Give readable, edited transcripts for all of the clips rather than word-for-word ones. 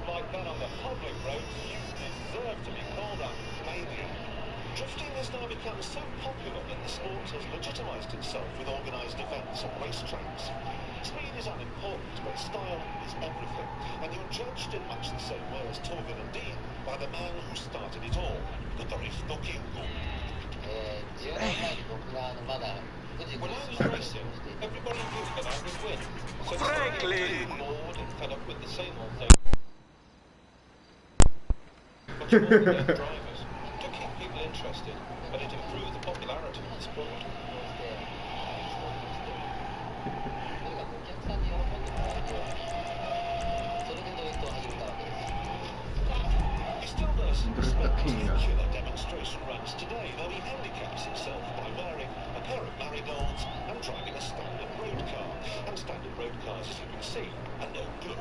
move like that on the public road, you deserve to be called a maniac. Drifting has now become so popular that the sport has legitimised itself with organised events and racetracks. Speed is unimportant, but style is everything, and you're judged in much the same way as Torgen and Dean by the man who started it all, the Drift King. When I was racing, everybody knew that I would win. So Franklin! Bored and fed up with the same old thing. But you want the drivers to keep people interested, and it improved the popularity of the sport. He still does spectacular demonstration runs today, though he handicaps himself by wearing a pair of marigolds and driving a standard road car. And standard road cars, as you can see, are no good.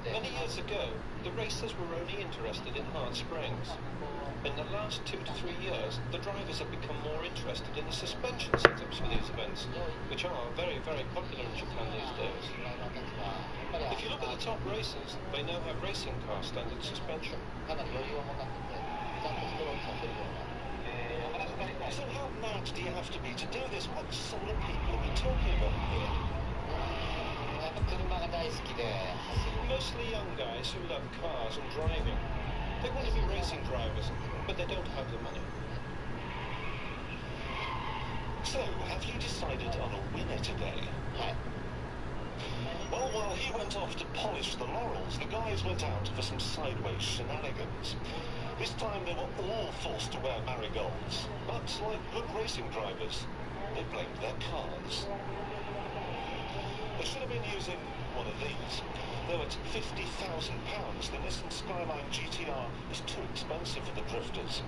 Many years ago, the racers were only interested in hard springs. In the last 2 to 3 years, the drivers have become more interested in the suspension setups for these events, which are very, very popular in Japan these days. If you look at the top racers, they now have racing car standard suspension. So how mad do you have to be to do this? What sort of people are we talking about here? Mostly young guys who love cars and driving. They want to be racing drivers, but they don't have the money. So, have you decided on a winner today? Well, while he went off to polish the laurels, the guys went out for some sideways shenanigans. This time they were all forced to wear marigolds, but like good racing drivers, they blamed their cars. They should have been using one of these. Though at £50,000, the Nissan Skyline GTR is too expensive for the drifters.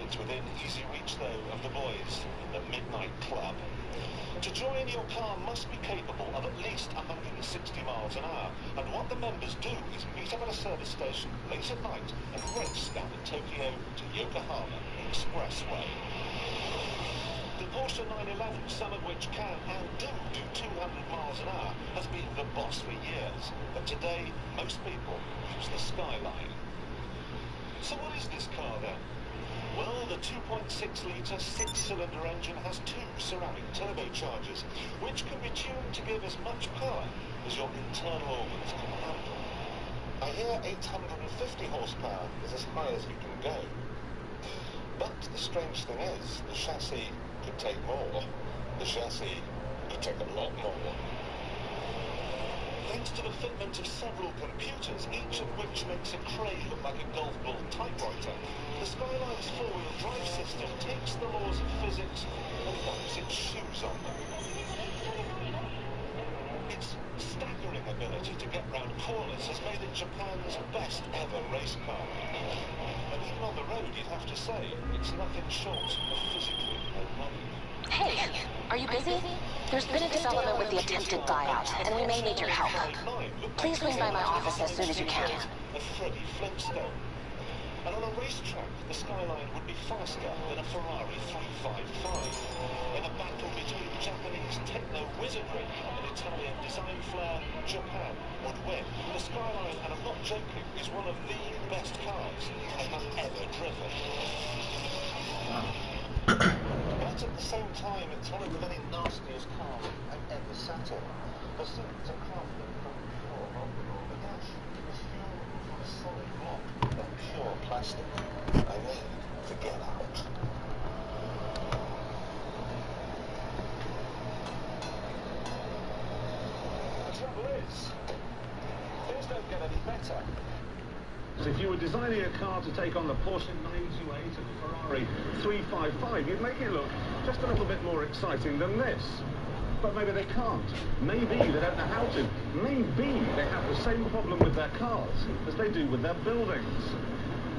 It's within easy reach, though, of the boys in the Midnight Club. To join, your car must be capable of at least 160 miles an hour, and what the members do is meet up at a service station late at night and race down the Tokyo to Yokohama Expressway. The Porsche 911, some of which can and do 200 miles an hour, has been the boss for years, but today most people use the Skyline. So what is this car then? Well, the 2.6-litre 6-cylinder engine has 2 ceramic turbochargers, which can be tuned to give as much power as your internal organs can handle. I hear 850 horsepower is as high as you can go. But the strange thing is, the chassis could take more. The chassis could take a lot more. Thanks to the fitment of several computers, each of which makes a crane look like a golf ball typewriter, the Skyline's four-wheel drive system takes the laws of physics and wipes its shoes on them. Its staggering ability to get round corners has made it Japan's best ever race car. And even on the road, you'd have to say, it's nothing short of physically unruly. Hey, are you busy? There's been a development with the attempted buyout, and we may need your help. Please swing by my office as soon as you can. A Freddie Flintstone. And on a racetrack, the Skyline would be faster than a Ferrari 355. In a battle between Japanese techno-wizardry and Italian design flair, Japan would win. The Skyline, and I'm not joking, is one of the best cars I have ever driven. But at the same time, it's one of the very nastiest cars I've ever sat in. The seats are crafted from pure oil. The dash is fueled from a solid block of pure plastic. I need to get out. The trouble is, things don't get any better. If you were designing a car to take on the Porsche 928 and the Ferrari 355, you'd make it look just a little bit more exciting than this. But maybe they can't. Maybe they don't know how to. Maybe they have the same problem with their cars as they do with their buildings.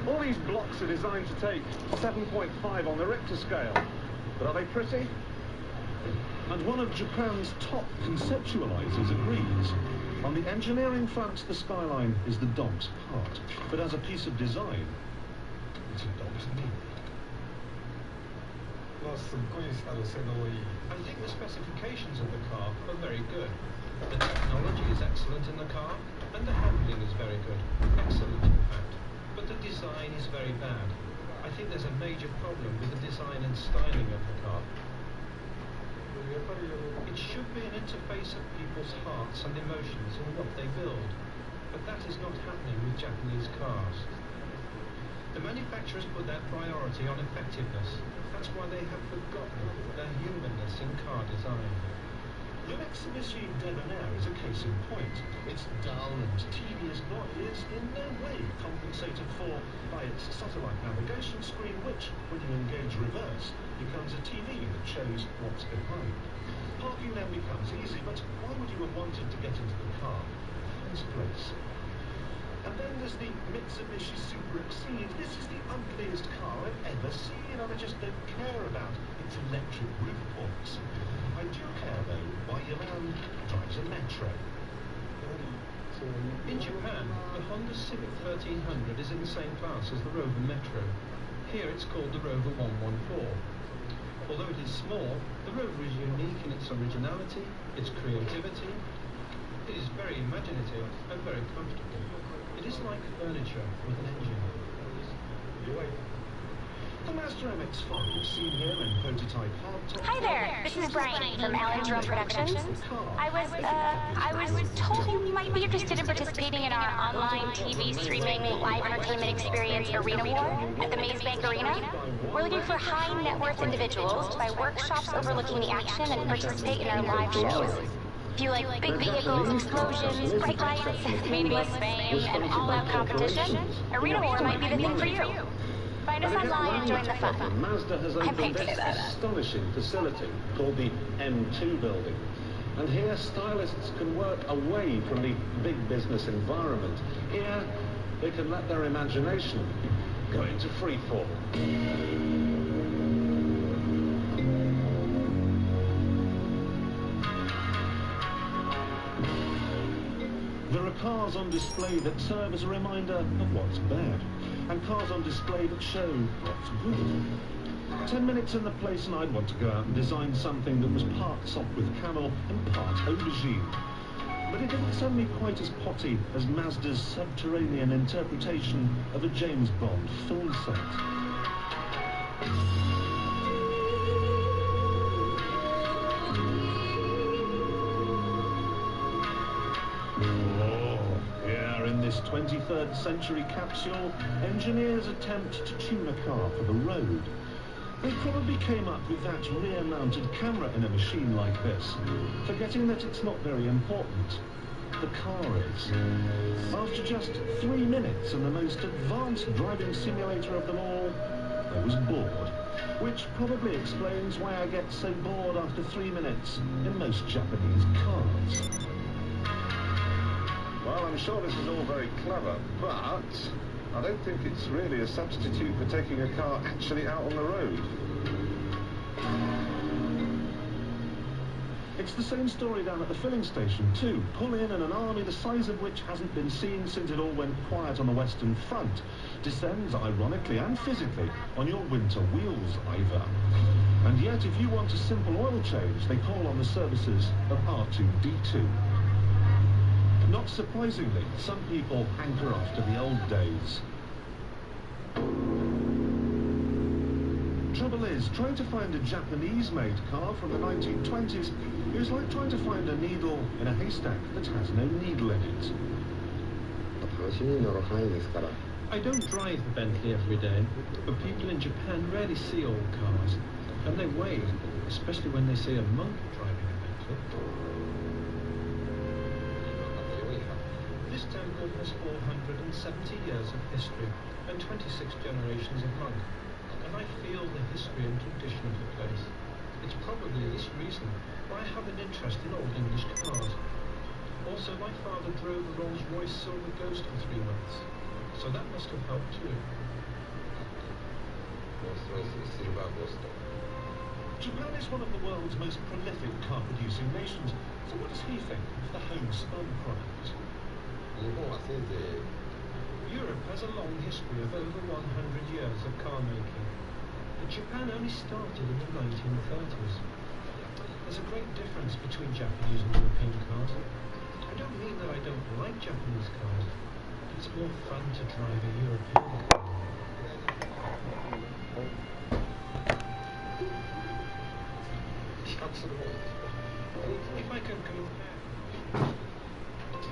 All these blocks are designed to take 7.5 on the Richter scale. But are they pretty? And one of Japan's top conceptualizers agrees. On the engineering front, the Skyline is the dog's part, but as a piece of design, it's a dog's knee. I think the specifications of the car are very good. The technology is excellent in the car, and the handling is very good. Excellent, in fact. But the design is very bad. I think there's a major problem with the design and styling of the car. It should be an interface of people's hearts and emotions in what they build, but that is not happening with Japanese cars. The manufacturers put their priority on effectiveness. That's why they have forgotten their humanness in car design. The Mitsubishi Debonair is a case in point. Its dull and tedious body is in no way compensated for by its satellite navigation screen, which, when you engage reverse, becomes a TV that shows what's behind. Parking then becomes easy, but why would you have wanted to get into the car in the first place? And then there's the Mitsubishi Super Exceed. This is the ugliest car I've ever seen, and I just don't care about its electric roof points. I do care, though, why your man drives a metro. In Japan, the Honda Civic 1300 is in the same class as the Rover Metro. Here it's called the Rover 114. Although it is small, the Rover is unique in its originality, its creativity. It is very imaginative and very comfortable. It is like furniture with an engine. The Mazda MX-5 seen here in prototype hardtop. Hi there, this is Brian from Alan Jerome Productions. I was told you might be interested in participating in our online TV streaming live entertainment experience Arena War at the Maze Bank Arena. We're looking for high net worth individuals to buy workshops overlooking the action and participate in our live shows. If you like big vehicles, explosions, bright lights, meaningless fame, and all-out competition, Arena War might be the thing for you. Find us online and join the fun. Mazda has opened this astonishing facility called the M2 building. And here stylists can work away from the big business environment. Here they can let their imagination go into free fall. There are cars on display that serve as a reminder of what's bad, and cars on display that show what's good. 10 minutes in the place and I'd want to go out and design something that was part soft with camel and part aubergine. But it didn't send me quite as potty as Mazda's subterranean interpretation of a James Bond film set. This 23rd century capsule, engineers attempt to tune a car for the road. They probably came up with that rear-mounted camera in a machine like this, forgetting that it's not very important. The car is. After just 3 minutes and the most advanced driving simulator of them all, I was bored. Which probably explains why I get so bored after 3 minutes in most Japanese cars. Well, I'm sure this is all very clever, but I don't think it's really a substitute for taking a car actually out on the road. It's the same story down at the filling station, too. Pull in and an army the size of which hasn't been seen since it all went quiet on the Western Front descends, ironically and physically, on your winter wheels either. And yet, if you want a simple oil change, they call on the services of R2-D2. Not surprisingly, some people hanker after the old days. Trouble is, trying to find a Japanese-made car from the 1920s is like trying to find a needle in a haystack that has no needle in it. I don't drive the Bentley every day, but people in Japan rarely see old cars, and they wave, especially when they see a monk driving a Bentley. This temple has 470 years of history and 26 generations of monks, and I feel the history and tradition of the place. It's probably this reason why I have an interest in old English cars. Also, my father drove a Rolls-Royce Silver Ghost for 3 months, so that must have helped too. Japan is one of the world's most prolific car-producing nations, so what does he think of the homespun product? Europe has a long history of over 100 years of car making, but Japan only started in the 1930s. There's a great difference between Japanese and European cars. I don't mean that I don't like Japanese cars, but it's more fun to drive a European car. If I can compare,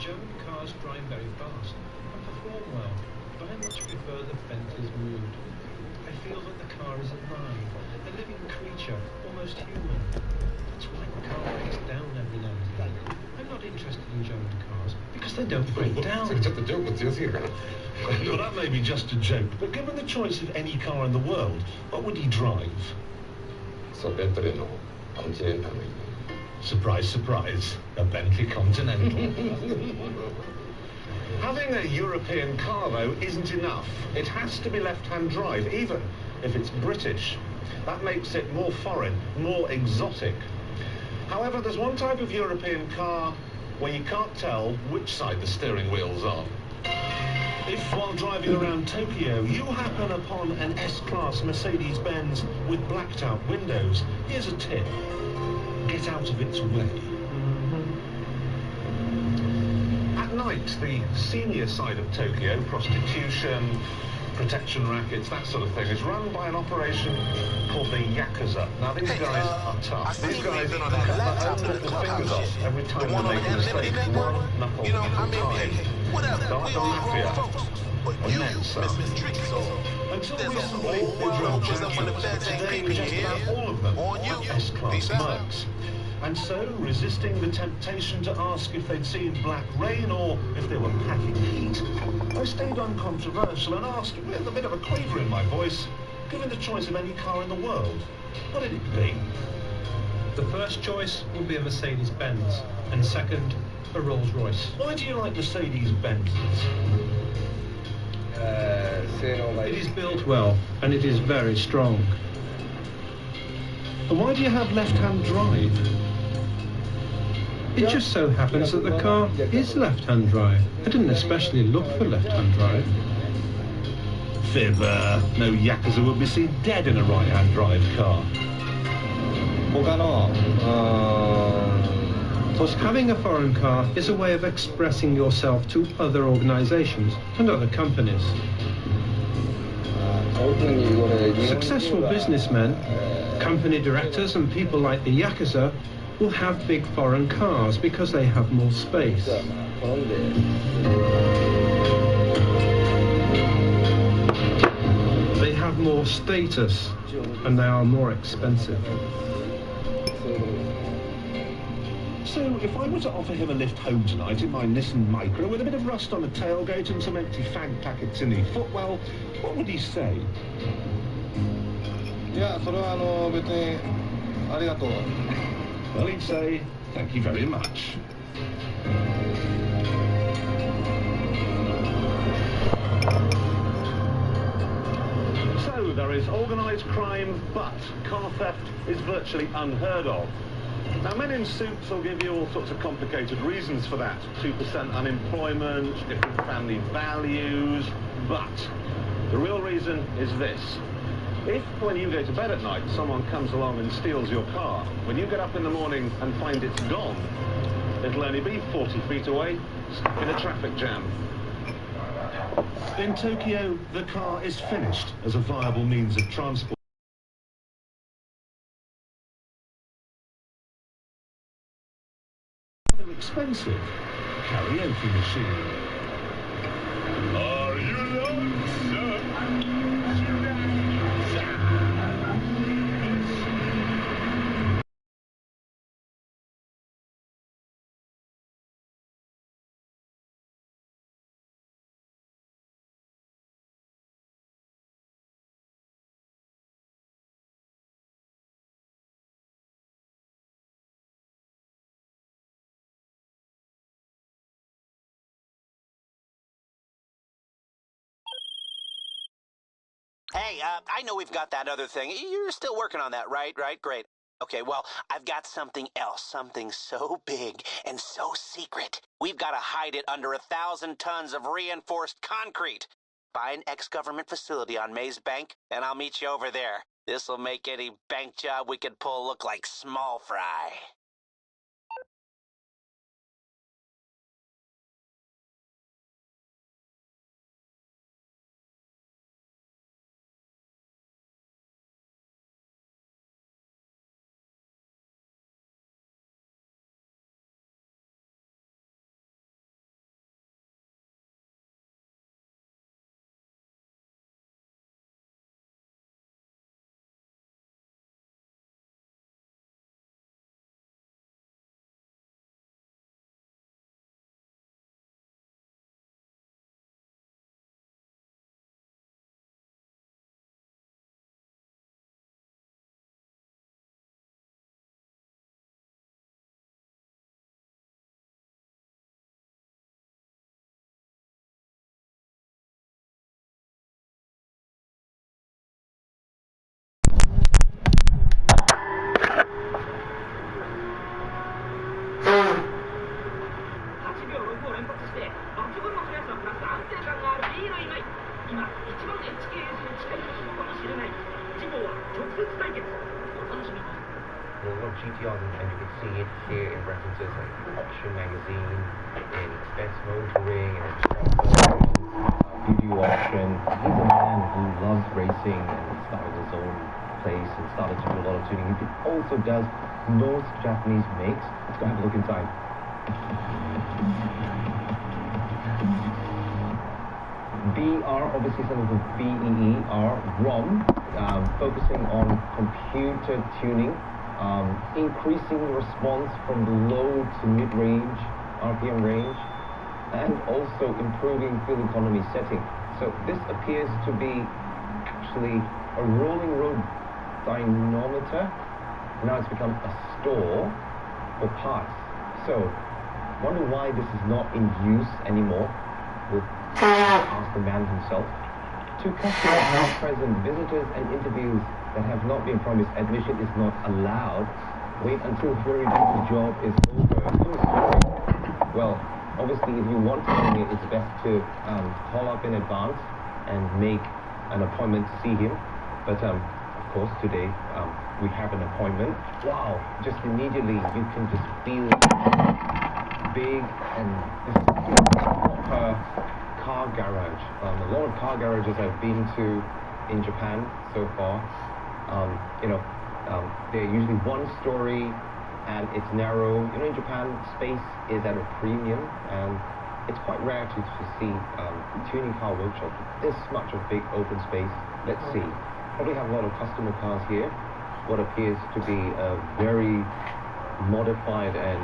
German cars drive very fast and perform well, but I much prefer the Bentley's mood. I feel that the car is alive, a living creature, almost human. That's why the car breaks down every now and then. I'm not interested in German cars because they don't break down. Well, that may be just a joke, but given the choice of any car in the world, what would he drive? Surprise, surprise, a Bentley Continental. Having a European car, though, isn't enough. It has to be left-hand drive, even if it's British. That makes it more foreign, more exotic. However, there's one type of European car where you can't tell which side the steering wheel's on. If, while driving around Tokyo, you happen upon an S-Class Mercedes-Benz with blacked-out windows, here's a tip. Get out of its way. At night, the senior side of Tokyo, prostitution, protection rackets, that sort of thing, is run by an operation called the Yakuza. Now, these guys are tough. These guys cut their own little fingers off every time they make a mistake. One knuckle at a time. They're like the mafia. And then some. Until recently, they drove Jaguars, but today just about all of them are S-Class mugs. And so, resisting the temptation to ask if they'd seen Black Rain or if they were packing heat, I stayed uncontroversial and asked, with a bit of a quaver in my voice, given the choice of any car in the world, what would it be? The first choice would be a Mercedes-Benz, and second, a Rolls-Royce. Why do you like Mercedes-Benzes? It is built well, and it is very strong. And why do you have left-hand drive? It just so happens that the car is left-hand drive. I didn't especially look for left-hand drive. Fibber. No Yakuza would be seen dead in a right-hand drive car. Having a foreign car is a way of expressing yourself to other organizations and other companies. Successful businessmen, company directors and people like the Yakuza will have big foreign cars because they have more space. They have more status and they are more expensive. So, if I were to offer him a lift home tonight in my Nissan Micra with a bit of rust on the tailgate and some empty fag packets in the footwell, what would he say? Well, he'd say, thank you very much. So, there is organised crime, but car theft is virtually unheard of. Now, men in suits will give you all sorts of complicated reasons for that. 2% unemployment, different family values, but the real reason is this. If, when you go to bed at night, someone comes along and steals your car, when you get up in the morning and find it's gone, it'll only be 40 feet away, stuck in a traffic jam. In Tokyo, the car is finished as a viable means of transport. Expensive karaoke machine. Are you lonesome? Hey, I know we've got that other thing. You're still working on that, right? Right? Great. Okay, well, I've got something else. Something so big and so secret. We've got to hide it under 1,000 tons of reinforced concrete. Buy an ex-government facility on Maze Bank, and I'll meet you over there. This'll make any bank job we could pull look like small fry. There's a lot of GTRs and you can see it here in references like Auction Magazine, in Best Motoring, and Video Auction. He's a man who loves racing and started his own place and started to do a lot of tuning. He also does most Japanese makes. Let's go have a look inside. BR, obviously some of the BEER, ROM, focusing on computer tuning, increasing the response from the low to mid-range RPM range, and also improving fuel economy setting. So this appears to be actually a rolling road dynamometer. Now it's become a store for parts. So, wonder why this is not in use anymore. We'll ask the man himself. To customers not present, visitors and interviews that have not been promised, admission is not allowed. Wait until the very busy job is over. Well, obviously if you want to come here, it's best to call up in advance and make an appointment to see him. But of course today we have an appointment. Wow, just immediately you can just feel big, and this is proper car garage. A lot of car garages I've been to in Japan so far, they're usually one story and it's narrow. In Japan, space is at a premium, and it's quite rare to see tuning car workshops with this much of big open space. Let's see. Probably have a lot of customer cars here. What appears to be a very modified, and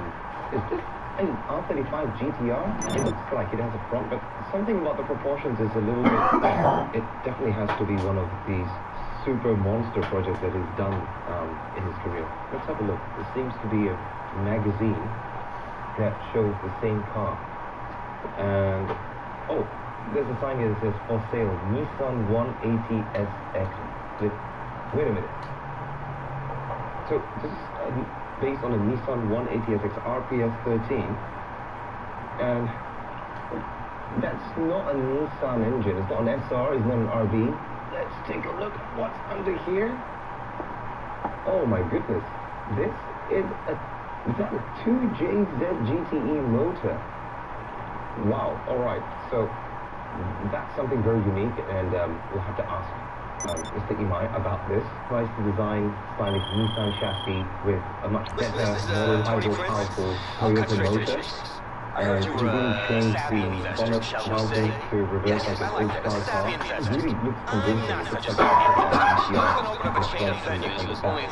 is this an R35 GTR? It looks like it has a front, but something about the proportions is a little bit off. It definitely has to be one of these super monster projects that he's done in his career. Let's have a look. There seems to be a magazine that shows the same car. And, oh, there's a sign here that says for sale, Nissan 180SX. Wait a minute. So this is based on a Nissan 180SX RPS 13, and that's not a Nissan engine. It's not an SR, it's not an RB. Let's take a look at what's under here. Oh my goodness, this is a 2JZ GTE motor. Wow, alright, so that's something very unique, and we'll have to ask Mr. Imai about this. Tries to design stylish Nissan chassis with a much better, more reliable, powerful Toyota motor. And you didn't change the bonnet mounting to reverse like an old style car. It really looks convincing. It looks like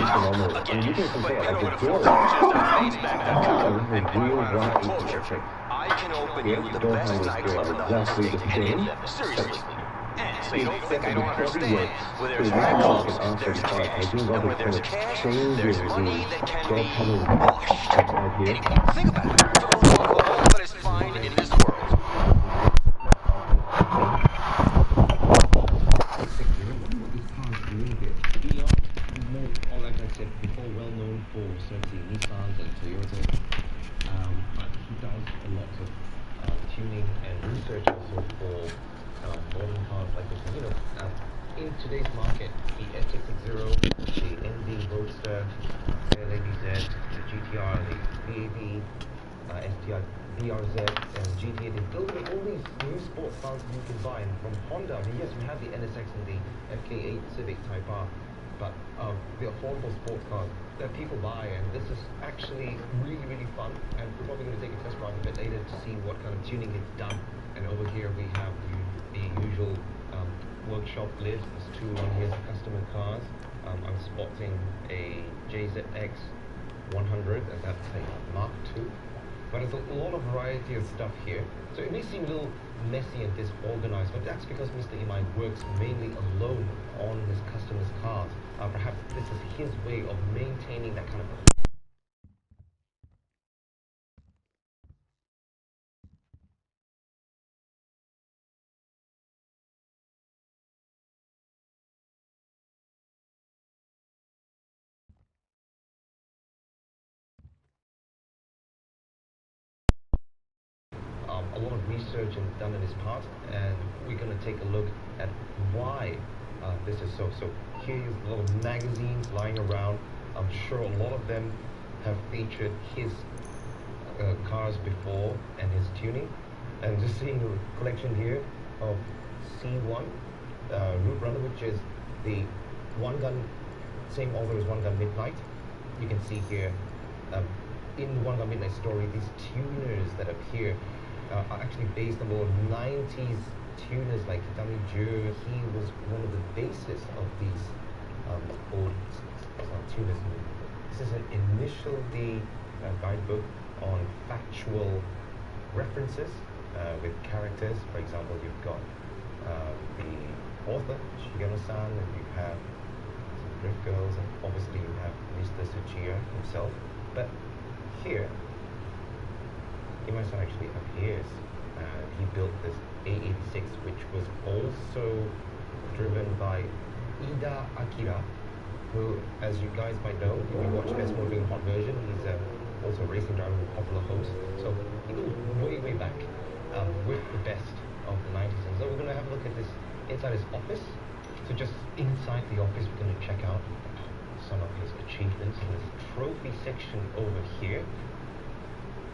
phenomenal. And you can compare, like the door. This is a real 180SX. Here, the door handles are exactly the same. So you don't think I don't understand? Well, there's vehicles, there's tickets, and where there's cash, there's money that can be washed. Anymore. Think about it. All that is fine in this world. Like I said before, well known for servicing Nissans and Toyotas. But he does a lot of tuning and research also for modern cars like this. in today's market, the FT60, the NZ Roadster, the LADZ, the GTR, the BAV, STI, BRZ, and GTA, they're building all these new sports cars you can buy. And from Honda, I mean, yes, we have the NSX and the FK8 Civic Type R, but the affordable sports cars that people buy, and this is actually really, really fun. And we're probably going to take a test ride a bit later to see what kind of tuning it's done. And over here we have the usual workshop list. There's two on here, customer cars. I'm spotting a JZX 100, and that's a Mark II. But there's a lot of variety of stuff here. So it may seem a little messy and disorganized, but that's because Mr. Imai works mainly alone on his customers' cars. Perhaps this is his way of maintaining that kind of a lot of research and done in his past, and we're going to take a look at why this is so. So here's a lot of magazines lying around. I'm sure a lot of them have featured his cars before and his tuning. And just seeing a collection here of C1 Root Runner, which is the one gun, same author as One Gun Midnight. You can see here in One Gun Midnight story, these tuners that appear are actually based on more 90s tuners like Dummy Joe. He was one of the basis of these old tuners. This is an initial guidebook on factual references with characters. For example, you've got the author, Shigeno-san, and you have some Drift Girls, and obviously you have Mr. Tsuchiya himself. But here, Imai-san actually appears. He built this A86, which was also driven by Ida Akira, who, as you guys might know, if you watch Best Motoring Hot Version, he's also a racing driver with Popular Host. So he goes way, way back with the best of the 90s. And so we're going to have a look at this inside his office. So just inside the office, we're going to check out some of his achievements in this trophy section over here.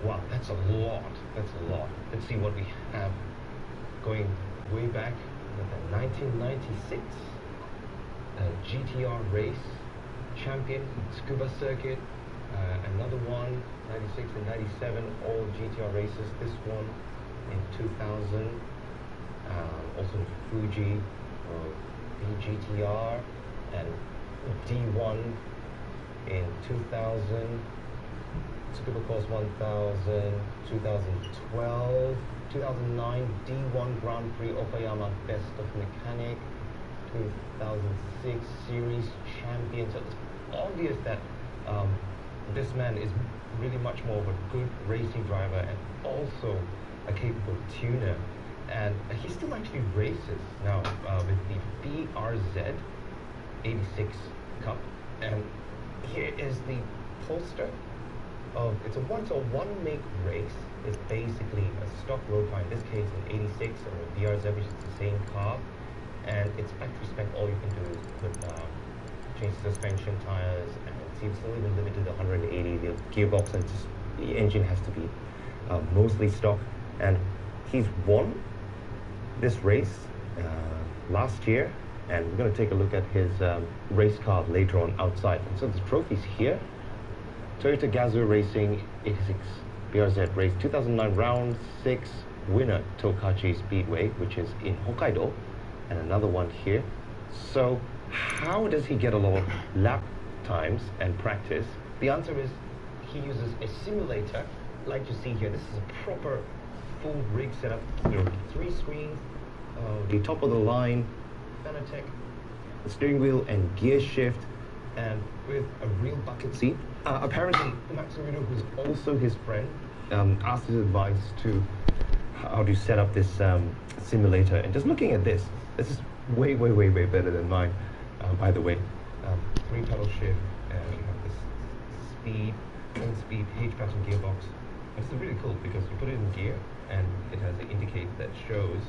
Wow, that's a lot. That's a lot. Let's see what we have going way back. 1996 GTR race champion, scuba circuit. Another one, 96 and 97, all GTR races. This one in 2000. Also Fuji, BGTR, and D1 in 2000. Scuba Course 1000, 2012, 2009 D1 Grand Prix Okayama Best of Mechanic, 2006 Series Champion. So it's obvious that this man is really much more of a good racing driver and also a capable tuner. And he still actually races now with the BRZ 86 Cup. And here is the poster. It's a one make race. It's basically a stock road car, in this case an 86 or a BRZ, which is the same car, and it's factory spec. All you can do is put change suspension, tires, and it's still even limited to 180. The gearbox and just the engine has to be mostly stock. And he's won this race last year, and we're going to take a look at his race car later on outside. And so the trophies here. Toyota Gazoo Racing 86 BRZ race 2009 round 6 winner, Tokachi Speedway, which is in Hokkaido, and another one here. So how does he get a lot of lap times and practice? The answer is he uses a simulator like you see here. This is a proper full rig setup. There are 3 screens, the top of the line Fanatec, the steering wheel and gear shift, and with a real bucket seat. Apparently, Matsumoto, who's also his friend, asked his advice to how to set up this simulator. And just looking at this is way, way, way, way better than mine, by the way. 3 pedal shift, and you have this speed, 10-speed H-pattern gearbox. And it's really cool because you put it in gear, and it has an indicator that shows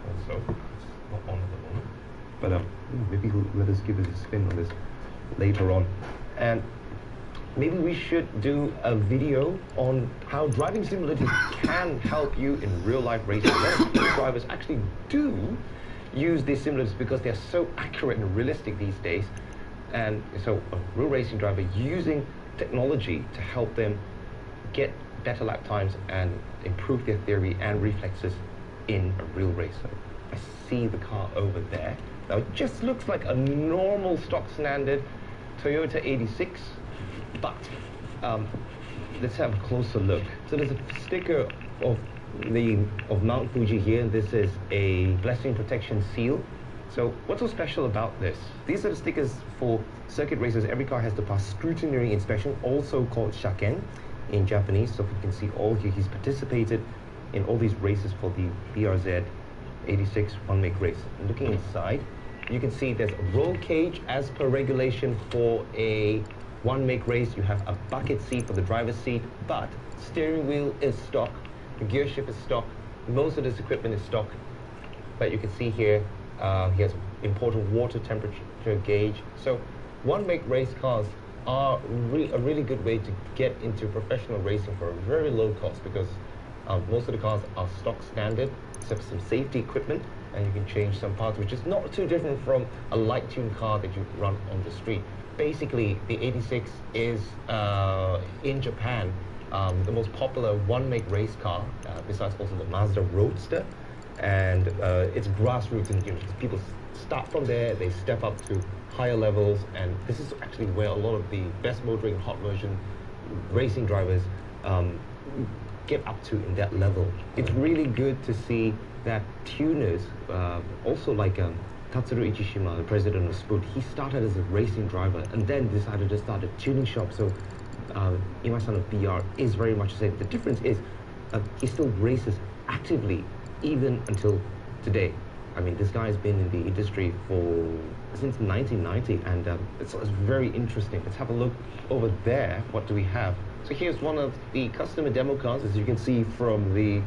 also, it's not on at the moment, But maybe he'll let us give us a spin on this later on. And maybe we should do a video on how driving simulators can help you in real-life racing. A lot of drivers actually do use these simulators because they're so accurate and realistic these days. And so a real racing driver using technology to help them get better lap times and improve their theory and reflexes in a real race. So I see the car over there. Now it just looks like a normal stock standard Toyota 86, but let's have a closer look. So there's a sticker of Mount Fuji here, and this is a blessing protection seal. So what's so special about this? These are the stickers for circuit races. Every car has to pass scrutiny inspection, also called shaken in Japanese. So if you can see all here, he's participated in all these races for the BRZ 86 one-make race. And looking inside, you can see there's a roll cage as per regulation for a one-make race. You have a bucket seat for the driver's seat, but steering wheel is stock, the gear shift is stock, most of this equipment is stock. But you can see here, he has important water temperature gauge. So one-make race cars are a really good way to get into professional racing for a very low cost, because most of the cars are stock standard, except some safety equipment, and you can change some parts, which is not too different from a light-tuned car that you run on the street. Basically, the 86 is, in Japan, the most popular one-make race car, besides also the Mazda Roadster. And it's grassroots, and people start from there, they step up to higher levels, and this is actually where a lot of the best motoring hot version racing drivers get up to in that level. It's really good to see that tuners, also like Tatsuro Ichishima, the president of Spoot, he started as a racing driver and then decided to start a tuning shop. So Ima-san of BR is very much the same. The difference is he still races actively even until today. I mean, this guy has been in the industry since 1990, and it's very interesting. Let's have a look over there. What do we have? So here's one of the customer demo cars. As you can see from the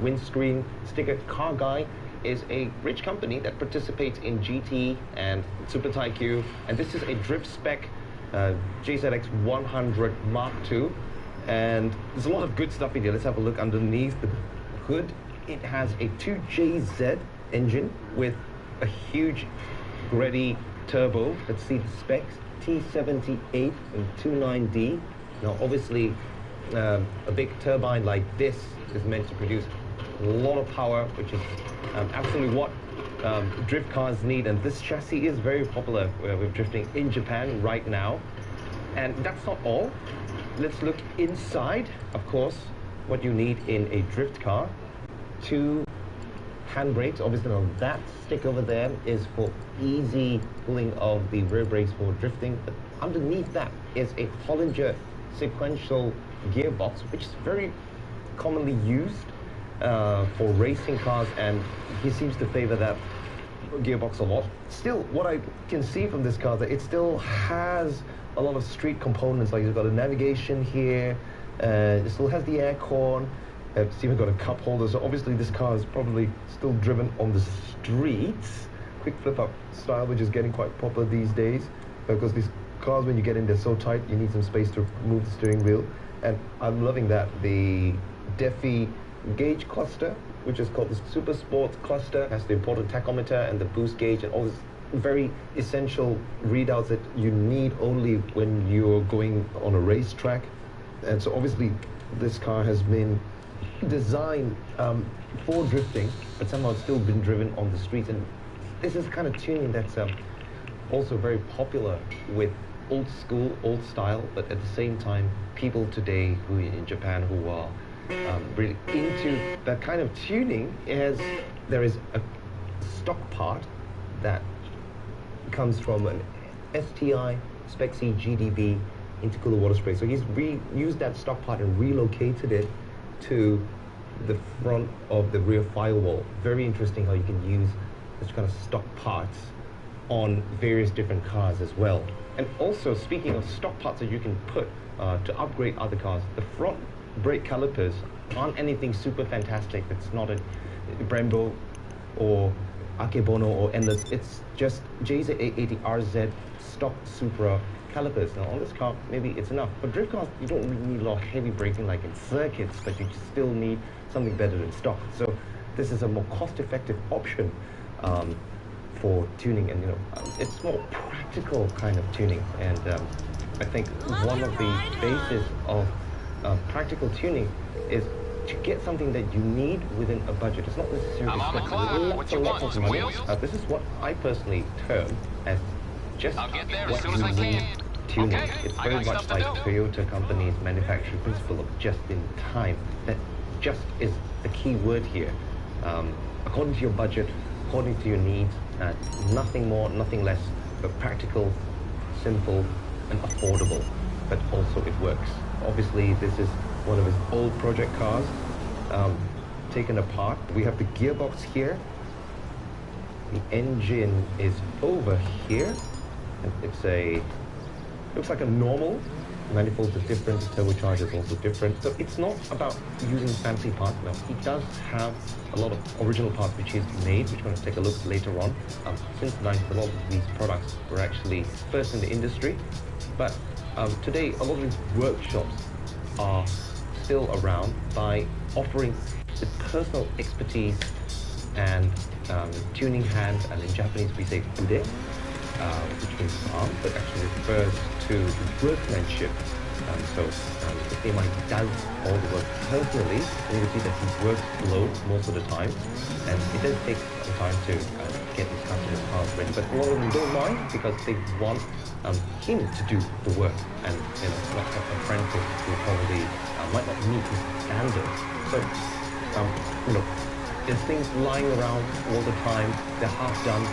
windscreen sticker, Car Guy is a rich company that participates in GT and Super Taikyu, and this is a drift spec JZX 100 Mark II, and there's a lot of good stuff in here. Let's have a look underneath the hood. It has a 2JZ engine with a huge Greddy turbo. Let's see the specs. T78 and 29D. Now obviously a big turbine like this is meant to produce a lot of power, which is absolutely what drift cars need, and this chassis is very popular with drifting in Japan right now. And that's not all. Let's look inside. Of course, what you need in a drift car: 2 handbrakes. Obviously now that stick over there is for easy pulling of the rear brakes for drifting, but underneath that is a Hollinger sequential gearbox, which is very commonly used for racing cars, and he seems to favor that gearbox a lot. Still, what I can see from this car is that it still has a lot of street components, like you've got a navigation here, it still has the air con, it's even got a cup holder. So obviously this car is probably still driven on the streets. Quick flip-up style, which is getting quite popular these days, because these cars, when you get in, they're so tight, you need some space to move the steering wheel. And I'm loving that. The Defi gauge cluster, which is called the Super Sports cluster, has the important tachometer and the boost gauge and all this very essential readouts that you need only when you're going on a racetrack. And so obviously this car has been designed for drifting, but somehow it's still been driven on the streets. And this is the kind of tuning that's also very popular with old school, old style, but at the same time, people today who in Japan who are really into that kind of tuning, there is a stock part that comes from an STI Spec C GDB intercooler water spray. So he's reused that stock part and relocated it to the front of the rear firewall. Very interesting how you can use this kind of stock parts on various different cars as well. And also, speaking of stock parts that you can put to upgrade other cars, the front brake calipers aren't anything super fantastic. It's not a Brembo or Akebono or Endless. It's just JZ880RZ stock Supra calipers. Now on this car, maybe it's enough. But drift cars, you don't really need a lot of heavy braking like in circuits, but you still need something better than stock. So this is a more cost-effective option for tuning, and it's more practical kind of tuning. And I think one of the bases of practical tuning is to get something that you need within a budget. It's not necessarily lots of money. This is what I personally term as just what you need tuning. Okay. It's very much like Toyota company's manufacturing principle of just in time. That just is the key word here. According to your budget, according to your needs, nothing more, nothing less, but practical, simple, and affordable. But also it works. Obviously, this is one of his old project cars, taken apart. We have the gearbox here. The engine is over here. And looks like a normal. Manifolds are different, the turbocharger is also different. So it's not about using fancy parts. No, he does have a lot of original parts which he's made, which we're going to take a look later on. Since the 90s, a lot of these products were actually first in the industry. But today, a lot of these workshops are still around by offering the personal expertise and tuning hands, and in Japanese we say ude, which means arm, but actually refers to workmanship. So if might does all the work personally, and you can see that he works slow most of the time, and it does take some time to get his customers' cars ready. But a lot of them don't mind because they want him to do the work, and not have a friend who probably might not meet his standards. So there's things lying around all the time. They're half done.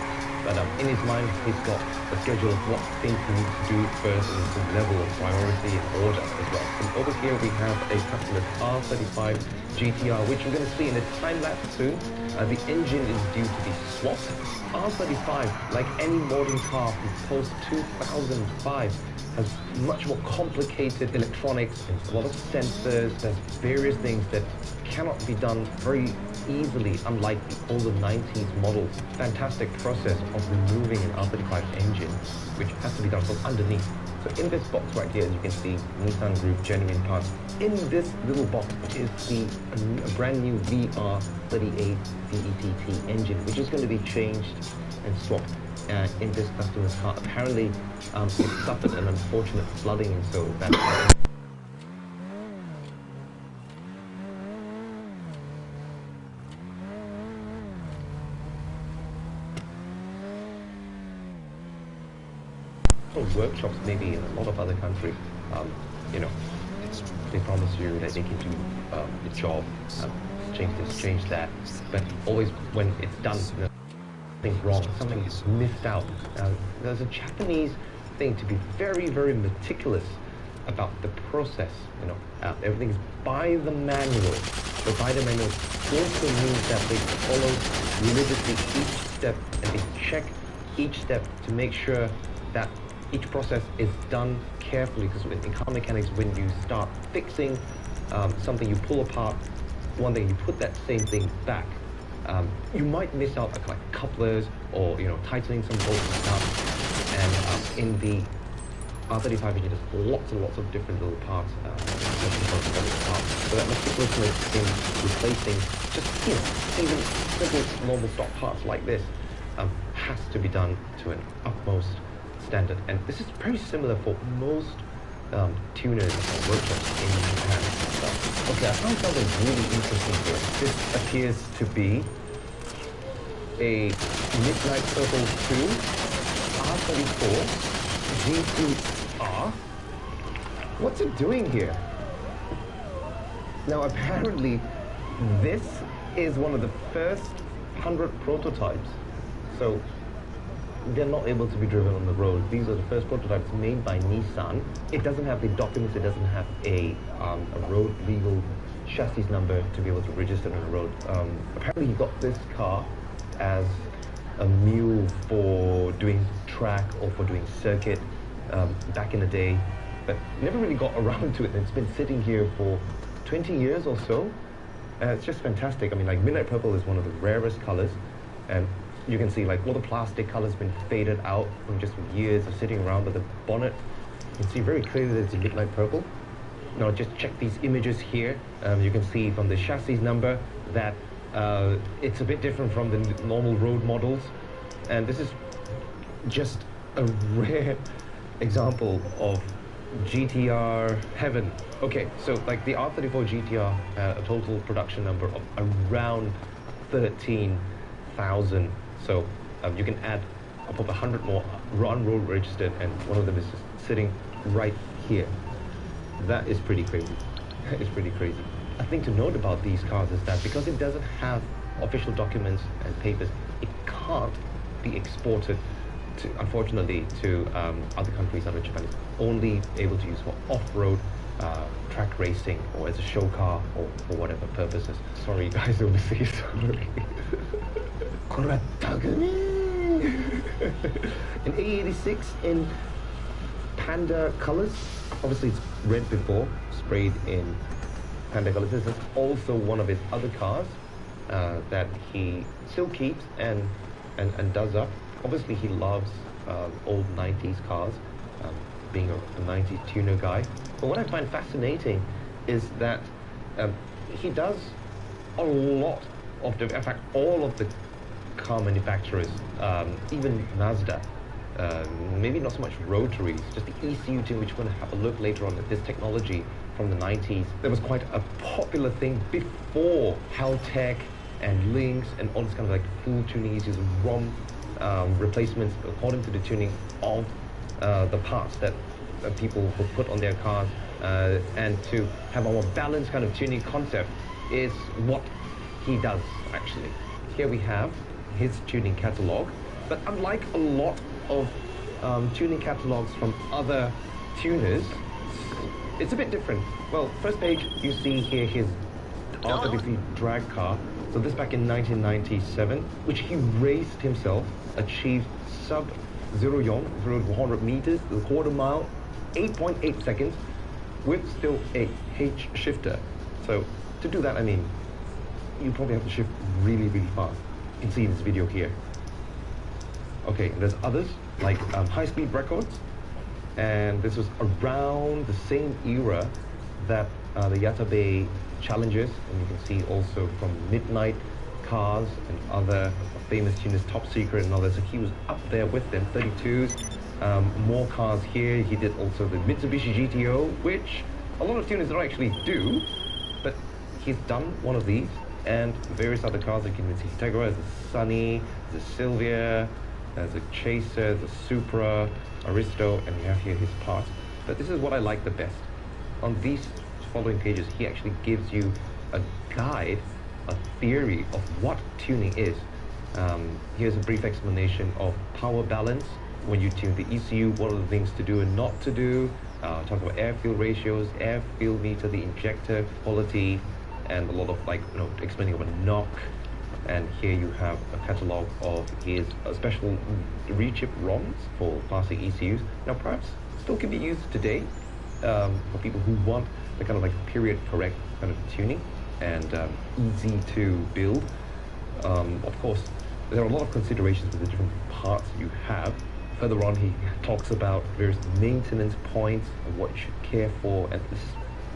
But in his mind, he's got a schedule of what things he needs to do first, and some level of priority and order as well. And over here we have a customer's R35 GTR, which you're going to see in a time lapse soon. The engine is due to be swapped. R35, like any modern car from post-2005, has much more complicated electronics, a lot of sensors, there's various things that cannot be done very easily, unlike the older 90s models. Fantastic process of removing an R35 engine, which has to be done from underneath. So in this box right here, as you can see, Nissan Group genuine parts. In this little box is the brand new VR38 VETT engine, which is going to be changed and swapped in this customer's car. Apparently, it suffered an unfortunate flooding, and so that's workshops, maybe in a lot of other countries, they promise you that they can do the job, change this, change that, but always when it's done, something's wrong, something is missed out. There's a Japanese thing to be very, very meticulous about the process. Everything's by the manual. So by the manual also means that they follow religiously each step, and they check each step to make sure that each process is done carefully, because in car mechanics, when you start fixing something you pull apart, one thing you put that same thing back, you might miss out like couplers or tightening some bolts and stuff. And in the R35 engine, there's lots and lots of different little parts, so that meticulousness in replacing just even simple normal stock parts like this has to be done to an utmost standard. And this is very similar for most tuners or workshops in Japan. Okay, I found something really interesting here. This appears to be a Midnight Purple 2 R34 G2R. What's it doing here? Now apparently this is one of the first 100 prototypes. So they're not able to be driven on the road. These are the first prototypes made by Nissan. It doesn't have the documents, it doesn't have a road legal chassis number to be able to register on the road. Apparently he got this car as a mule for doing track or for doing circuit back in the day, but never really got around to it. It's been sitting here for 20 years or so. It's just fantastic. I mean, like Midnight Purple is one of the rarest colors, and You can see like all the plastic color's been faded out from just years of sitting around, but the bonnet, you can see very clearly that it's a midnight purple. Now just check these images here. You can see from the chassis number that it's a bit different from the normal road models. And this is just a rare example of GTR heaven. Okay, so like the R34 GTR had a total production number of around 13,000. So you can add up 100 more on road registered, and one of them is just sitting right here. That is pretty crazy. That is pretty crazy. A thing to note about these cars is that because it doesn't have official documents and papers, it can't be exported to, unfortunately, to other countries other than Japan. It's only able to use for off-road track racing or as a show car or for whatever purposes. Sorry guys overseas. In A86 in Panda colors. Obviously it's red before, sprayed in Panda colors. This is also one of his other cars that he still keeps and does up. Obviously he loves old 90s cars, being a 90s tuner guy. But what I find fascinating is that he does a lot of the, in fact, all of the car manufacturers, even Mazda, maybe not so much rotaries, just the ECU tune, which we're going to have a look later on at this technology from the 90s. That was quite a popular thing before Haltech and Lynx and all this kind of like full tuning ECUs, ROM replacements according to the tuning of the parts that people would put on their cars, and to have a more balanced kind of tuning concept is what he does actually. Here we have his tuning catalog, but unlike a lot of tuning catalogs from other tuners, it's a bit different. Well, first page, you see here his RWP drag car. So this back in 1997, which he raced himself, achieved sub 0 100 meters, the quarter mile, 8.8 seconds, with still a H shifter. So to do that, I mean, you probably have to shift really, really fast. You can see in this video here. Okay, and there's others like high-speed records, and this was around the same era that the Yatabe Challengers, and you can see also from Midnight Cars and other famous tuners, Top Secret and others. So he was up there with them, 32s, more cars here. He did also the Mitsubishi GTO, which a lot of tuners don't actually do, but he's done one of these, and various other cars. Like you can see Tegra, there's a Sunny, there's a Silvia, there's a Chaser, there's a Supra, Aristo, and we have here his parts. But this is what I like the best. On these following pages, he actually gives you a guide, a theory of what tuning is. Here's a brief explanation of power balance. When you tune the ECU, what are the things to do and not to do? Talk about air-fuel ratios, air-fuel meter, the injector quality, and a lot of like, explaining about knock. And here you have a catalog of his special rechip ROMs for classic ECUs. Now perhaps still can be used today for people who want the kind of like period correct kind of tuning and easy to build. Of course, there are a lot of considerations with the different parts you have. Further on, he talks about various maintenance points and what you should care for, and this is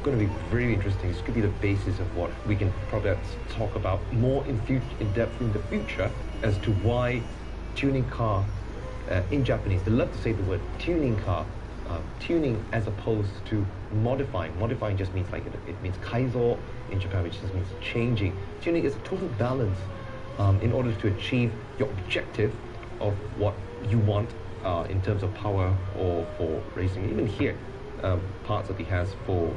going to be very interesting. This could be the basis of what we can probably talk about more in depth in the future as to why tuning car in Japanese, they love to say the word tuning car, tuning as opposed to modifying. Modifying just means like it means kaizo in Japan, which just means changing. Tuning is a total balance in order to achieve your objective of what you want in terms of power or for racing. Even here, parts that he has for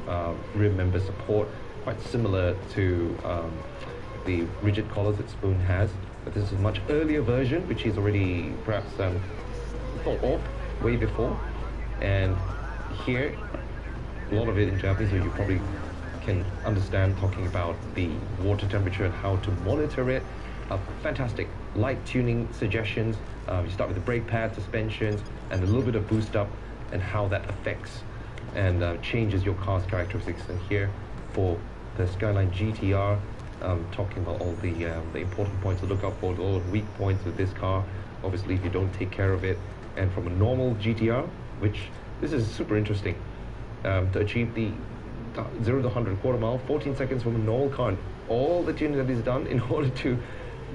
rear member support, quite similar to the rigid collars that Spoon has. But this is a much earlier version, which he's already perhaps thought of way before. And here, a lot of it in Japanese, so you probably can understand, talking about the water temperature and how to monitor it. Fantastic light tuning suggestions. You start with the brake pad, suspensions, and a little bit of boost up, and how that affects and changes your car's characteristics. And here for the Skyline GTR, talking about all the important points to look out for, all the weak points with this car. Obviously, if you don't take care of it, and from a normal GTR, which this is super interesting, to achieve the 0 to 100 quarter mile, 14 seconds from a normal car, and all the tuning that is done in order to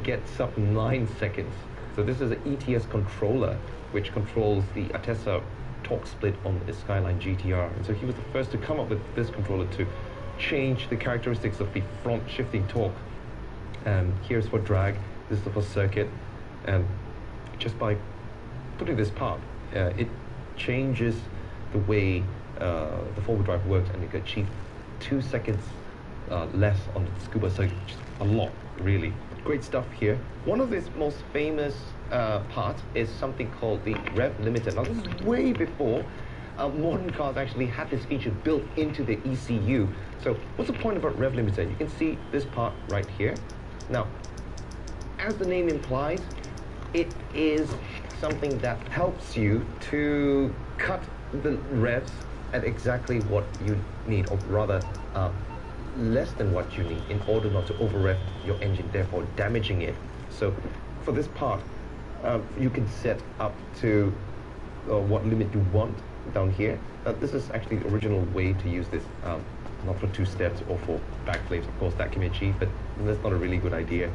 get sub 9 seconds. So this is an ETS controller which controls the Atessa torque split on the Skyline GTR, and so he was the first to come up with this controller to change the characteristics of the front shifting torque. Here's for drag, this is for circuit, and just by putting this part, it changes the way the four-wheel drive works, and you can achieve 2 seconds less on the scuba circuit, which is a lot, really. Great stuff here. One of his most famous parts is something called the rev limiter. Now, this is way before modern cars actually had this feature built into the ECU. So what's the point about rev limiter? You can see this part right here. Now, as the name implies, it is something that helps you to cut the revs at exactly what you need, or rather less than what you need, in order not to over rev your engine, therefore damaging it. So for this part, you can set up to what limit you want down here. This is actually the original way to use this, not for 2 steps or for backflips. Of course, that can be achieved, but that's not a really good idea.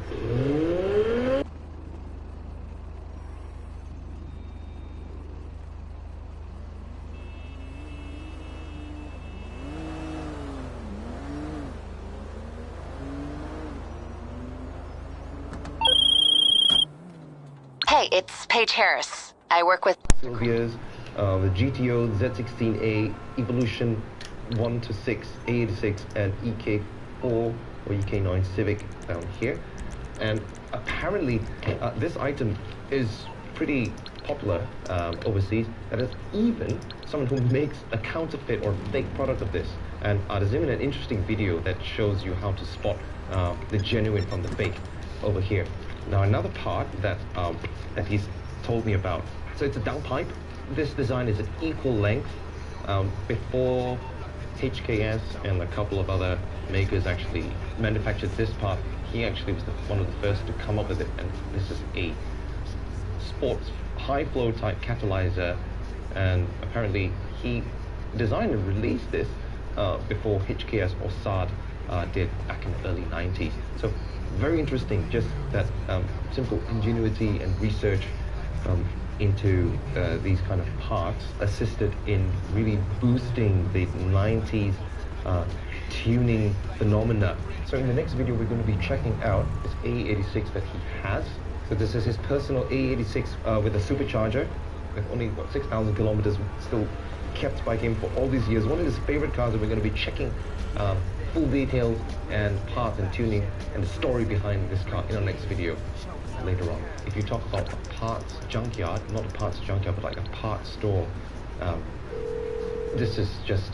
Hey, it's Paige Harris. I work with Sylvia's, the GTO, Z16A, Evolution 1 to 6, A86, and EK4 or EK9 Civic down here. And apparently, this item is pretty popular overseas. And there's even someone who makes a counterfeit or fake product of this. And there's even an interesting video that shows you how to spot the genuine from the fake over here. Now, another part that that he's told me about. So it's a downpipe. This design is an equal length. Before HKS and a couple of other makers actually manufactured this part, he actually was one of the first to come up with it. And this is a sports high flow type catalyzer. And apparently he designed and released this before HKS or SAD did back in the early 90s. So very interesting, just that simple ingenuity and research into these kind of parts assisted in really boosting the 90s tuning phenomena. So in the next video, we're going to be checking out this A86 that he has. So this is his personal A86 with a supercharger, with only, what, 6,000 kilometers still kept by him for all these years. One of his favorite cars that we're going to be checking full details and parts and tuning and the story behind this car in our next video later on. If you talk about a parts junkyard, not a parts junkyard, but like a parts store, this is just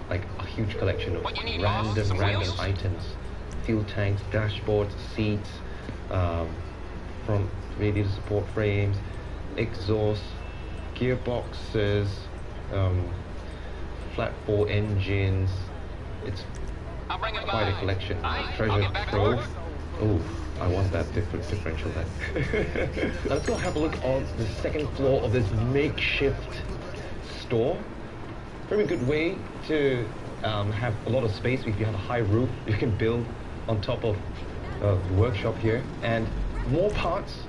like a huge collection of random items. Fuel tanks, dashboards, seats, front radiator support frames, exhausts, gearboxes, flat 4 engines. It's quite a collection. Treasure Trove. Oh, I want that differential then. Let's go have a look on the second floor of this makeshift store. Very good way to have a lot of space. If you have a high roof, you can build on top of the workshop here. And more parts,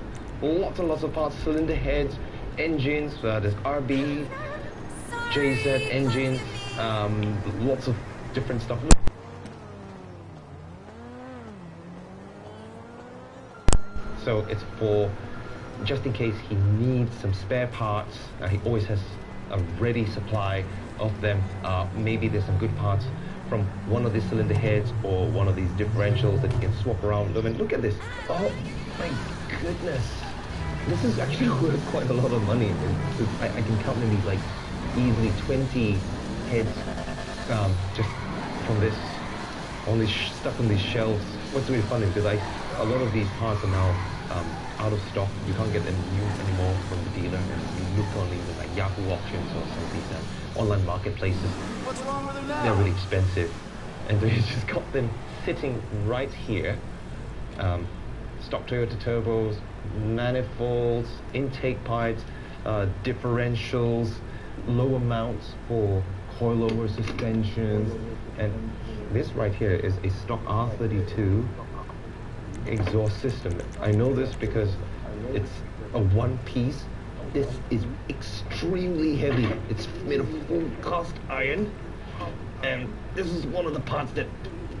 lots and lots of parts, cylinder heads, engines, there's RB, JZ engines, lots of different stuff. So it's for just in case he needs some spare parts. He always has a ready supply of them. Maybe there's some good parts from one of these cylinder heads or one of these differentials that you can swap around. I mean, look at this. Oh my goodness. This is actually worth quite a lot of money. I can count maybe like easily 20 heads just from this, all this stuff on these shelves. What's really funny is because a lot of these parts are now out of stock. You can't get them used anymore from the dealer. And you look on even like Yahoo auctions or some of these online marketplaces. What's wrong with them now? They're really expensive. and they just got them sitting right here. Stock Toyota turbos, manifolds, intake pipes, differentials, lower mounts for coilover suspensions, and this right here is a stock R32 exhaust system. I know this because it's a one piece. This is extremely heavy. It's made of full cast iron, and this is one of the parts that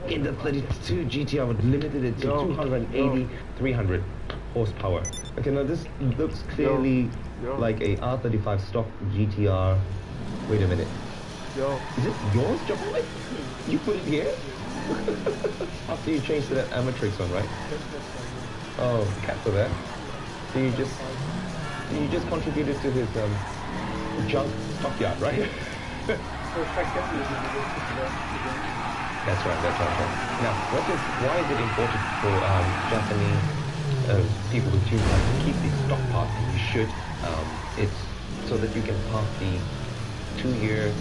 in the 32 GTR would limited it to 280, 300 horsepower. Okay, now this looks clearly like a R35 stock GTR. Wait a minute. Is it yours, Joey? You put it here? After you changed to that Amatrix one, right? Oh, cat for that. So you just contributed to his junk stockyard, right? That's right. Now, why is it important for Japanese people to tune cars to keep these stock parts? And you should. It's so that you can pass the 2-year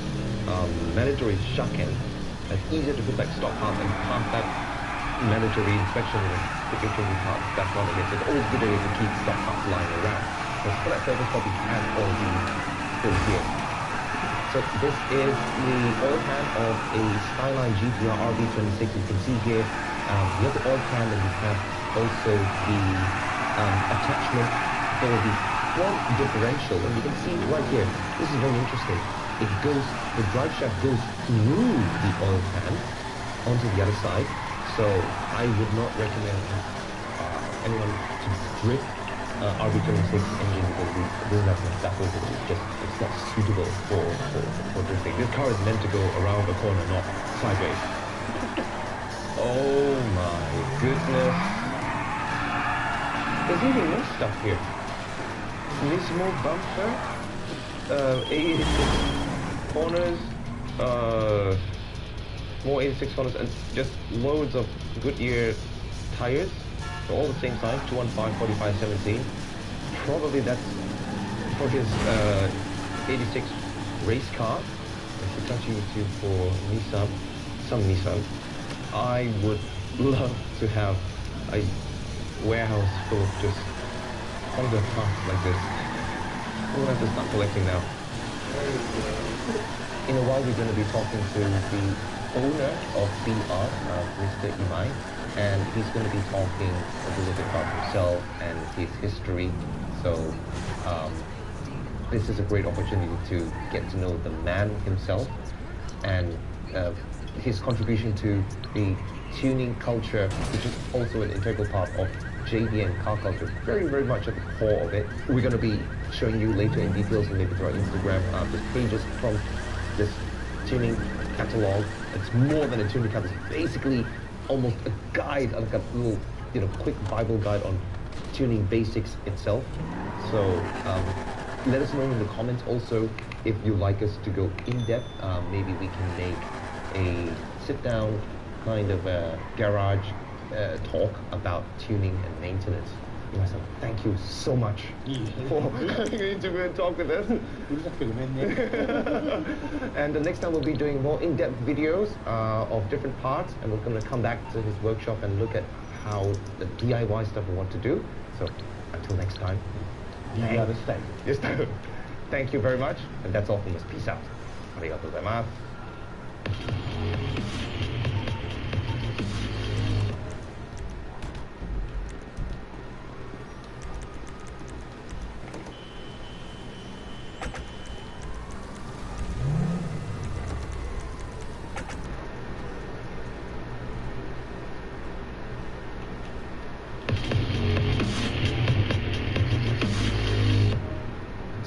mandatory shaken. It's easier to put like stock parts and pass that mandatory inspection and put your new parts back on again. So it's always a good idea to keep stock parts lying around. So for that purpose, what we have all these things here. So this is the oil pan of a Skyline GTR RB26. You can see here, you have the oil pan, and you have also the attachment for the front differential. And you can see right here, this is very interesting. The drive shaft goes through the oil pan onto the other side. So I would not recommend anyone to drift RB26 engine because this is not backwards. It's not suitable for drifting. This car is meant to go around the corner, not sideways. Oh my goodness. There's even more stuff here. Nismo bumper, 86 corners, more 86 corners, and just loads of Goodyear tires. They're all the same size, 215, 45, 17. Probably that's for his 86 race car. If you're touching YouTube for Nissan, some Nissan, I would love to have a warehouse full of just Honda parts like this. We'll have to start collecting now. In a while, we're going to be talking to the owner of BR, Mr. Imai, and he's going to be talking a little bit about himself and his history. So this is a great opportunity to get to know the man himself and his contribution to the tuning culture, which is also an integral part of JDM car culture, very, very much at the core of it. We're going to be showing you later in details and maybe through our Instagram, just pages from this tuning catalog. It's more than a tuning catalog. It's basically almost a guide, like a little, quick Bible guide on tuning basics itself. So let us know in the comments also if you'd like us to go in depth. Maybe we can make a sit-down kind of garage talk about tuning and maintenance. Thank you so much for coming to interview and talk with us. And the next time we'll be doing more in-depth videos of different parts, and we're going to come back to his workshop and look at how the DIY stuff we want to do. So until next time, thank you very much, and that's all from us. Peace out. Arigatou gozaimasu.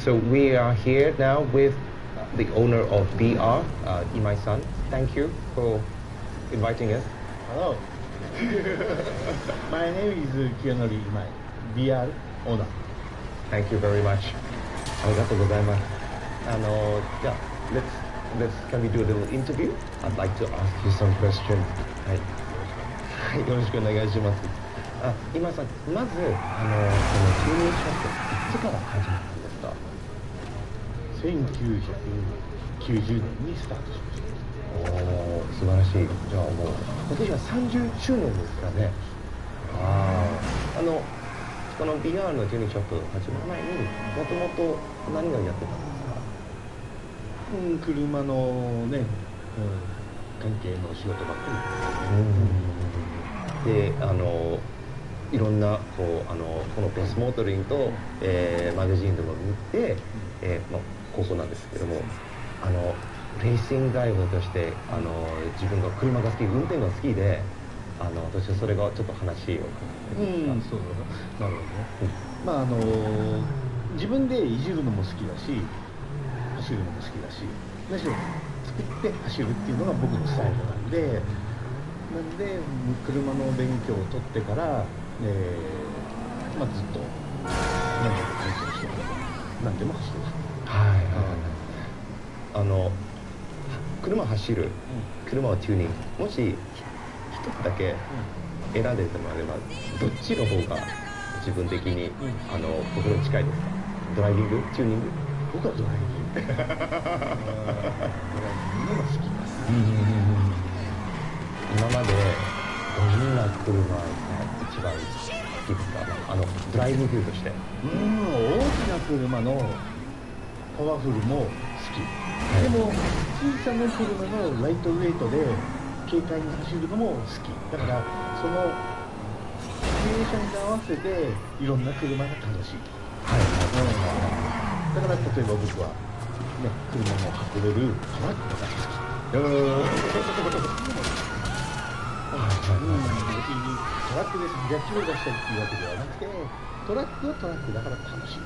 So we are here now with the owner of BR, Imai-san. Thank you for inviting us. Hello. My name is Kiyonori Imai, BR owner. Thank you very much. Arigatou gozaimasu. Can we do a little interview? I'd like to ask you some questions. はい、よろしくお願いします。今さん、まずこのチューニングショップいつから始まったんですか？ 1990年にスタートしました。素晴らしい。じゃあもう今年は30周年ですかね。この BR のジュニーショップ始まる前にもともと何をやってたんですか？車のね、関係の仕事ばっかり。でいろんなこのベスモートリンと、マガジンでも見て、ここなんですけどもレーシングドライバーとして自分が車が好き、運転が好きで私はそれがちょっと話をそうなるほどね。自分でいじるのも好きだし走るのも好きだし、何しろ作って走るっていうのが僕のスタイルなんで車の勉強を取ってから、ずっと何でも走ってます。車走る、車をチューニング、もし一つだけ選んでてもらえばどっちの方が自分的に僕の近いですか？ドライビング、チューニング？僕はドライビング。ドライビングのが好きです。今までどんな車が一番好きですか？ドライビングとして。大きな車のパワフルも好き。でも小さな車のライトウェイトで軽快に走るのも好きだから、そのシチュエーションに合わせていろんな車が楽しい。だから例えば僕はね、車も運べるトラックが好き。別にトラックで300キロ出したりっていうわけではなくて、トラックはトラックだから楽しい。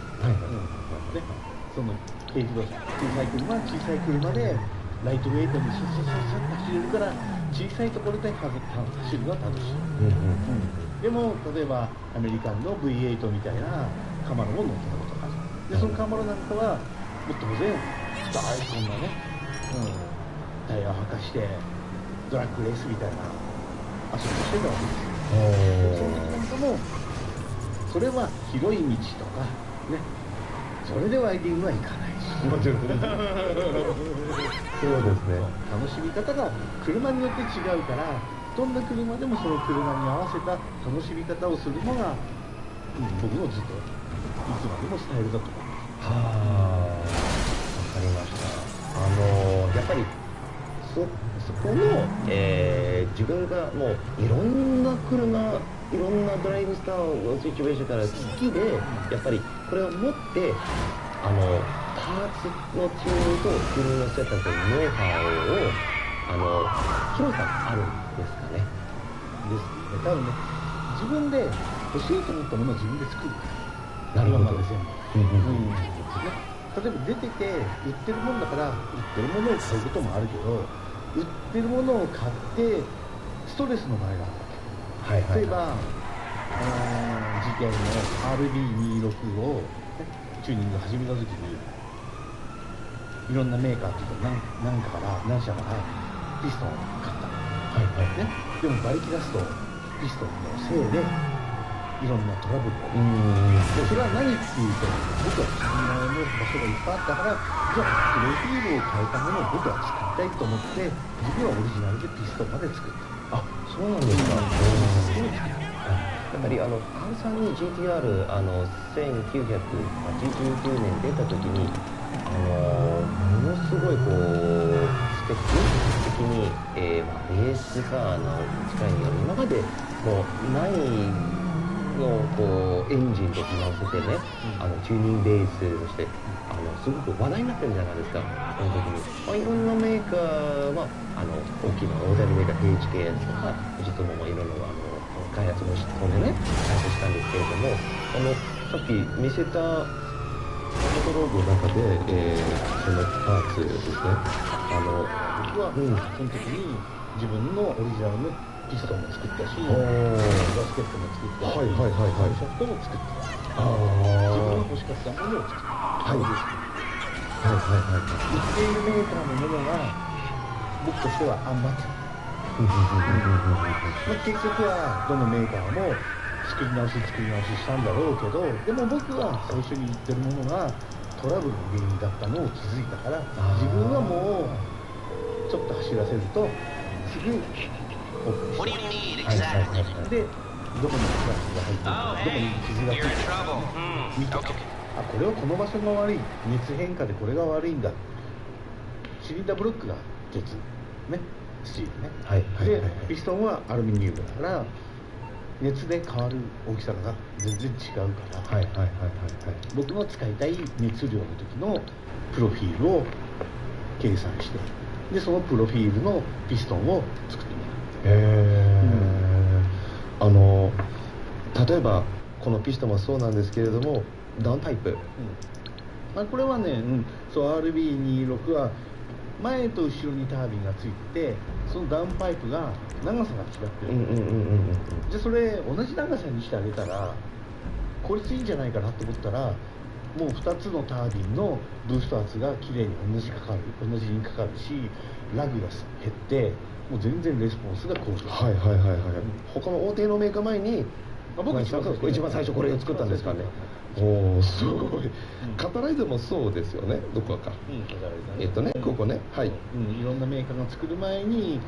でその軽自動車、小さい車は小さい車でライトウェイトにスッスッスッって走れるから小さいところで走るのは楽しい。でも例えばアメリカンの V8 みたいなカマロを乗ったこととかで、そのカマロなんかはもう当然大こんなね、タイヤを履かしてドラッグレースみたいな遊びをしてたわけですよ。その時なんかもそれは広い道とかね、それでワイディングはいかないし、もちろんそうですね。楽しみ方が車によって違うから、どんな車でもその車に合わせた楽しみ方をするのが、僕のずっといつまでもスタイルだと思います。わかりました。やっぱりそこの、自分がもういろんな車、いろんなドライブスタイルのシチュエーションから好きで、やっぱりこれを持ってパーツのチューニングと自分のセットとノウハウを広さがあるんですかね。ですね。多分ね、自分で欲しいと思ったものを自分で作るから。なるほど。今まで全部。例えば出てて売ってるもんだから売ってるものを買うこともあるけど、売ってるものを買ってストレスの場合があるわけ。例えばGTI の RB26 を、チューニング始めた時にいろんなメーカーっていうか何社からピストンを買った、でも馬力出すとピストンのせいでいろんなトラブルが起きる。でそれは何っていうと、僕は考えの場所がいっぱいあったから、じゃあプロフィールを変えたものを僕は作りたいと思って自分はオリジナルでピストンまで作った。そうなんですか。やっぱりR3 に GTR 1989年出た時にものすごいスペック的に、レースカーの力による今までもうないのエンジンと組み合わせてね、チューニングベースとしてすごく話題になってるじゃないですか。その時に、いろんなメーカーは大きな大手メーカー HKS とか富士通もいろいろ開発もしてね、開発したんですけれども、さっき見せたカタログの中で、そのパーツですね。僕は、その時に自分のオリジナルのピストンも作ったし、ガスケットも作ったし、シャフトも作った。自分が欲しかったものを作った。売っているメーカーのものが僕としては余ってる。結局はどのメーカーも作り直ししたんだろうけど、でも僕は最初に言ってるものがトラブルの原因だったのを気づいたから、自分はもうちょっと走らせるとすぐオープンして、でどこにクラッチが入ってるか、どこに傷がついてるか見て、あ、これはこの場所が悪い、熱変化でこれが悪いんだ。シリンダーブロックが鉄ね、スチールね、でピストンはアルミニウムだから熱で変わる大きさが全然違うから、僕の使いたい熱量の時のプロフィールを計算して、でそのプロフィールのピストンを作ってみる。例えばこのピストンもそうなんですけれども、ダウンパイプ、まあ、これはね、そう RB26 は前と後ろにタービンがついてて、そのダウンパイプが長さが違ってる。じゃあそれ同じ長さにしてあげたら効率いいんじゃないかなと思ったら、もう2つのタービンのブースト圧がきれいに同じにかかるし、ラグが減ってもう全然レスポンスが向上する。他の大手のメーカー前に僕一番最初これを作ったんですかね。おお、すごい。カタライザーもそうですよね、どこか。ここね、はい。いろんなメーカーが作る前に、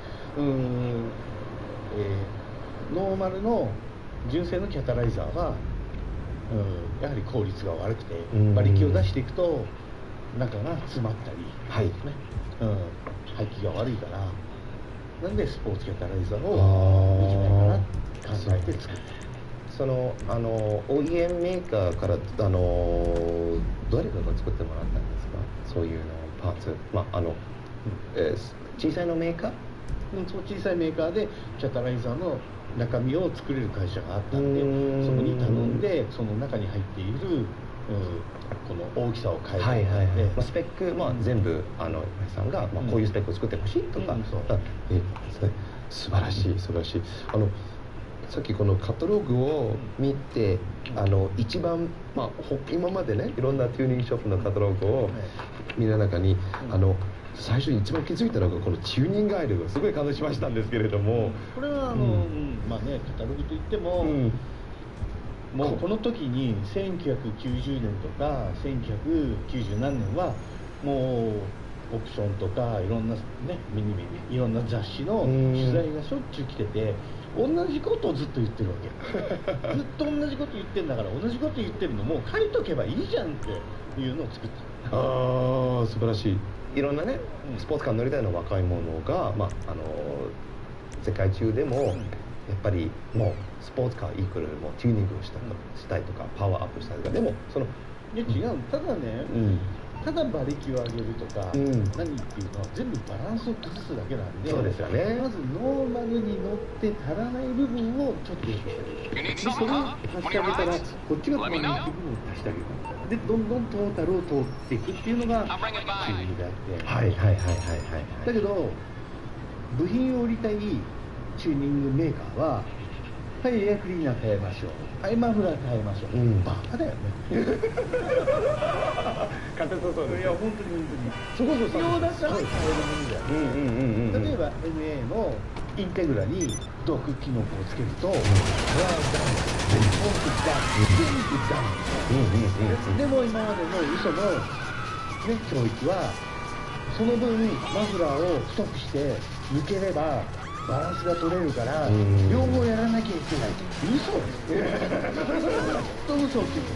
ノーマルの純正のキャタライザーは、やはり効率が悪くて、馬力を出していくと中が詰まったり、排気が悪いから、なんでスポーツキャタライザーをできないかなって考えて作った。そのOEM メーカーからどれかが作ってもらったんですか、そういうのパーツ。小さいのメーカー、そう小さいメーカーでキャタライザーの中身を作れる会社があったんで、そこに頼んで、その中に入っているこの大きさを変えて、スペック、全部さんが、こういうスペックを作ってほしいとか、素晴らしい。さっきこのカタログを見て、一番、今までね、いろんなチューニングショップのカタログを見た中に、最初に一番気づいたのがこのチューニングアイルがすごい感動しましたんですけれども、これはカタログといっても、もうこの時に1990年とか1990何年はもうオプションとかいろんなね、いろんな雑誌の取材がしょっちゅう来てて、同じことをずっと言ってるわけ。ずっと同じこと言ってんだから、同じこと言ってるのもう書いとけばいいじゃんっていうのを作った。素晴らしい。いろんなね、スポーツカー乗りたいの若い者が、世界中でもやっぱりもうスポーツカーイコールもうチューニングをしたいとか、パワーアップしたいとか、でもその違う、ただね、ただ馬力を上げるとか、何っていうのは全部バランスを崩すだけなんで、そうですよね。まずノーマルに乗って足らない部分をちょっと良くしてあげる。でそれを足してあげたら、こっちが足らない部分を足してあげる。でどんどんトータルを通っていくっていうのがチューニングであって、だけど部品を売りたいチューニングメーカーは、はい、エアクリーナー変えましょう、はい、マフラー変えましょう、バカだよね。勝手そうです。いや本当にそこそ必要だから変えるものだよ。例えば MA のインテグラにドック機能をつけると、ワーダウン、全部ダウン。でも今までの嘘の教育は、その分マフラーを太くして抜ければバランスが取れるから、両方やらなきゃいけない。嘘です。ずっと嘘をついてる。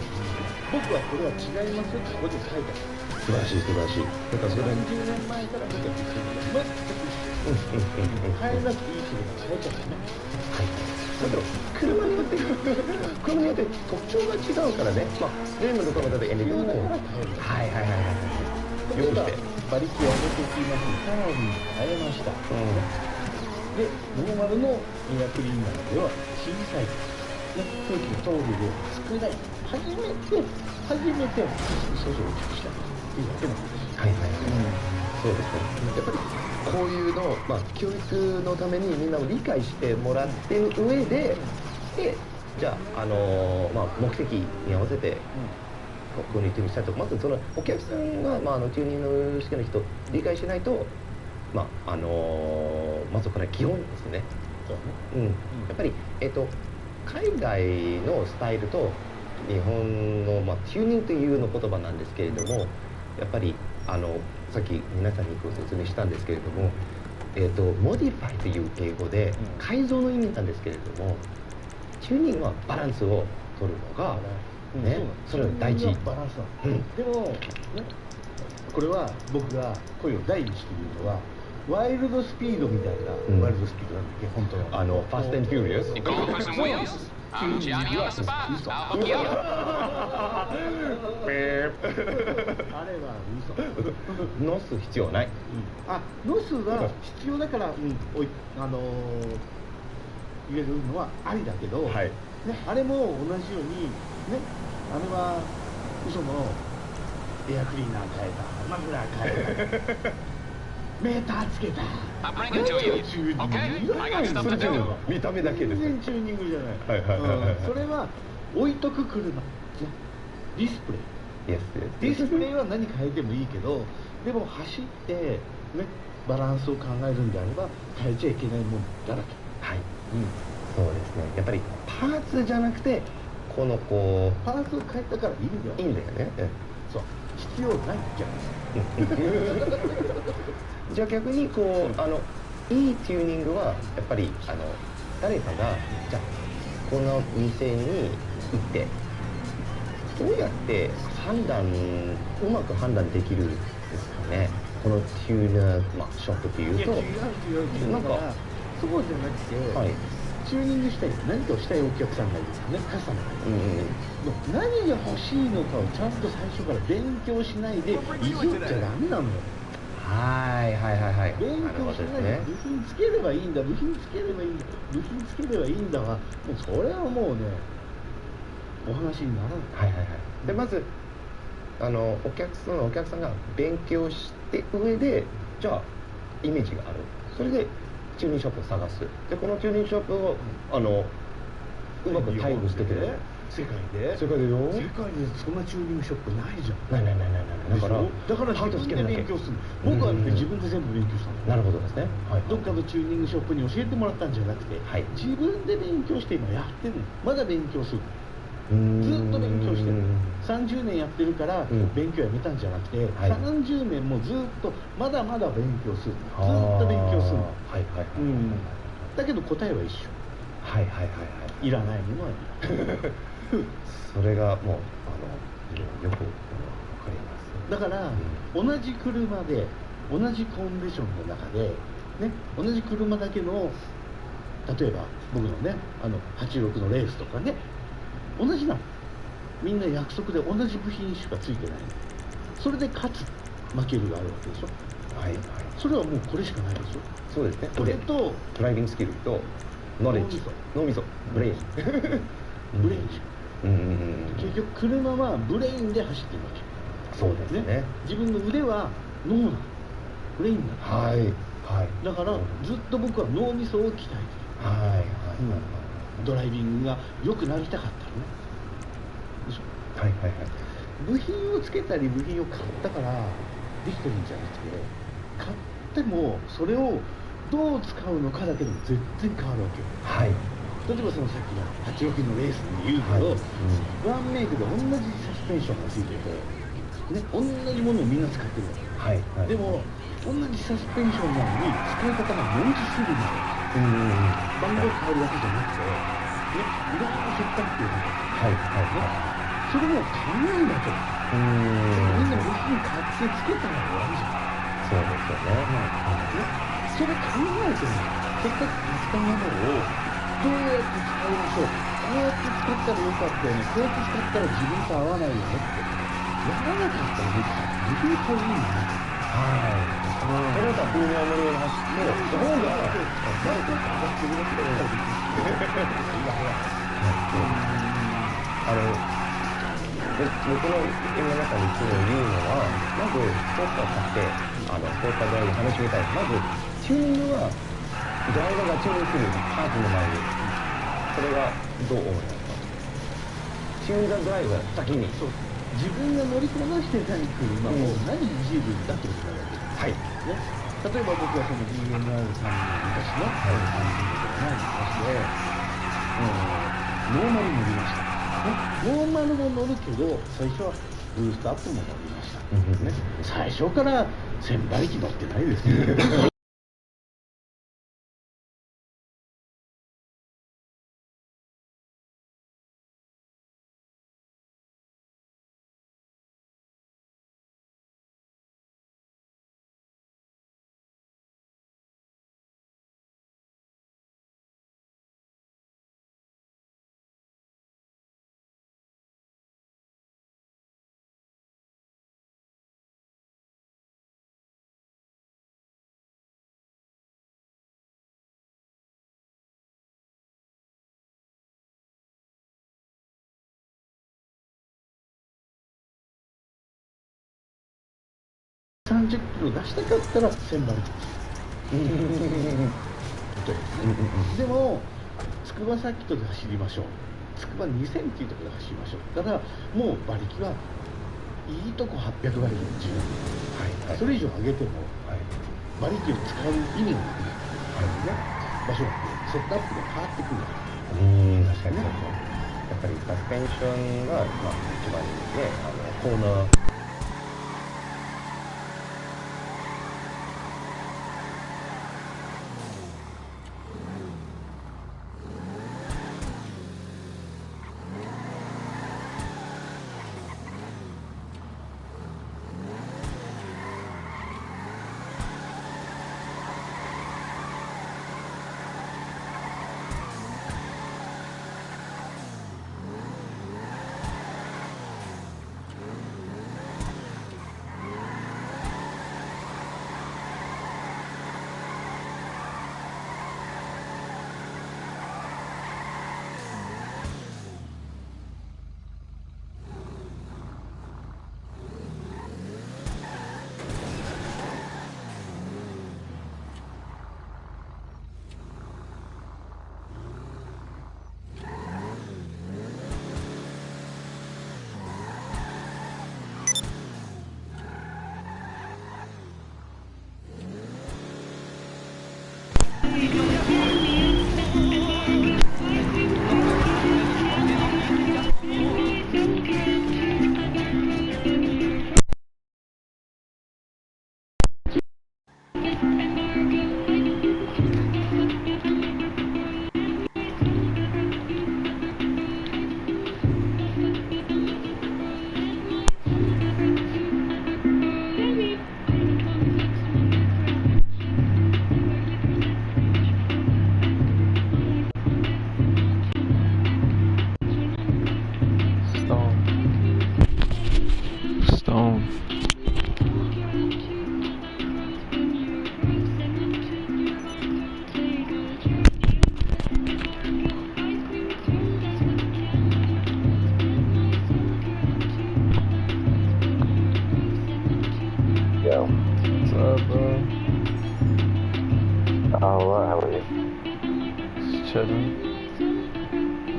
僕はこれは違いますよってここで書いてある。素晴らしい。だからそれ30年前から僕は言ってるんで、変えなくていいってことが変えちゃったね。だけど車によって特徴が違うからね。例のところだとエネルギーも例えば馬力を上げていきます。タービン変えました。でノーマルのエアクリーナーでは小さい空気の通る量が少ない。初めて少し大きくしたっていうだけなんです。そうですね。やっぱりこういうのを、教育のためにみんなを理解してもらってる上で、じゃあ、目的に合わせてここにチューニングしたいとか、まずそのお客さんが、チューニング試験の人理解しないと、まずこれは基本ですね。やっぱり、海外のスタイルと日本の、チューニングというの言葉なんですけれども、やっぱりさっき皆さんにご説明したんですけれども、モディファイという英語で改造の意味なんですけれども、チューニングはバランスを取るのが、ね、それは大事。バランスなの、でも、ね、これは僕が声を大にして言うのはワイルドスピードみたいな、ワイルドスピードなんだっけ本当のファスト&フューリアス。あれは嘘。ノス必要ない。ノスは必要だから、言えるのはありだけど、ね、あれも同じようにね、あれは嘘のエアクリーナー変えた、マフラー変えたメーターつけた、チューニングいらないの。見た目だけです。全然チューニングじゃない。それは置いとく車、ディスプレイ、ディスプレイは何変えてもいいけど、でも走ってね、バランスを考えるんであれば変えちゃいけないものだらけ。そうですね。やっぱりパーツじゃなくて、このパーツを変えたからいいんだよ。いいんだよね。そう、必要ないじゃん。じゃあ逆にいいチューニングはやっぱり誰かがじゃあこの店に行ってどうやってうまく判断できるんですかね。このチューナー、ショップっていうと、なんかそうじゃなくて、チューニングしたい、何かをしたいお客さんがいるんですね、カスタマーがいる。何が欲しいのかをちゃんと最初から勉強しないでいじっちゃダメなのよ。勉強しないで、部品つければいいんだ、部品つければいいんだ、部品つければいいんだは、もうそれはもうね、お話にならない。でまずお客さんが勉強して上で、じゃあイメージがある、それでチューニングショップを探す。でこのチューニングショップをうまく対応してくれる。世界でよ。世界でそんなチューニングショップないじゃん。ない。だから自分で勉強する。僕は自分で全部勉強したの。なるほどですね。どっかのチューニングショップに教えてもらったんじゃなくて、自分で勉強して今やってるの。まだ勉強する。ずっと勉強してる。30年やってるから勉強やめたんじゃなくて、30年もずっとまだまだ勉強する。ずっと勉強するの。だけど答えは一緒。いらないものはいらそれがもうよくわかります。だから、同じ車で同じコンディションの中でね、同じ車だけの、例えば僕のね86のレースとかね、同じなの。みんな約束で同じ部品しかついてないの。それで勝つ負けるがあるわけでしょ。それはもうこれしかないでしょ。そうですね。これとドライビングスキルとノレッジ、脳みそ、ブレインブレインじゃん。結局車はブレインで走ってるわけ。そうですね。自分の腕は脳なの、ブレインなの。だからずっと僕は脳みそを鍛えてる。ドライビングが良くなりたかったのね。でしょ。部品をつけたり部品を買ったからできてるんじゃなくて、買ってもそれをどう使うのかだけでも全然変わるわけよ。例えばそのさっきの86のレースに言うけど、ワンメイクで同じサスペンションがついてて、ね、同じものをみんな使ってるわけ。でも同じサスペンションなのに使い方が40種類なの。番号変わるだけじゃなくて、ね、いろんな設定っていうのが、それも考えなきゃ。みんな部品買ってつけたら終わりじゃん。そうですよね。それ考えてるの。せっかく買ったものをどうやって使いましょう。こうやって使ったらよかったよね。こうやって使ったら自分と合わないよねってやらなかったら部品買う意味ない。それだったらプレミアムロード走ってどうだ僕の今の中にいつも言うのは、まずスポーツカー買ってスポーツカードライブ楽しみたい。まずチューニングはドライバーがチューニングするパーツの前に、それがどう思いますか。チューンザドライバー先に自分が乗りこなしてない車を何いじるんだってことになるわけです。ね、例えば僕はその DMR さんの昔の30年とか前に昔で、ノーマル乗りました。ノーマルも乗るけど最初はブーストアップも乗りました、最初から線馬力乗ってないですね。30キロ出したかったら1000馬力です。でも筑波サーキットで走りましょう、筑波2000っていうところで走りましょう。だからもう馬力はいいとこ800馬力の十分、はい、それ以上上げても、はい、馬力を使う意味がなくなってくる、はいね、場所がセットアップが変わってくるわけです。確かにそうですね。やっぱりサスペンションが、一番ね、コーナー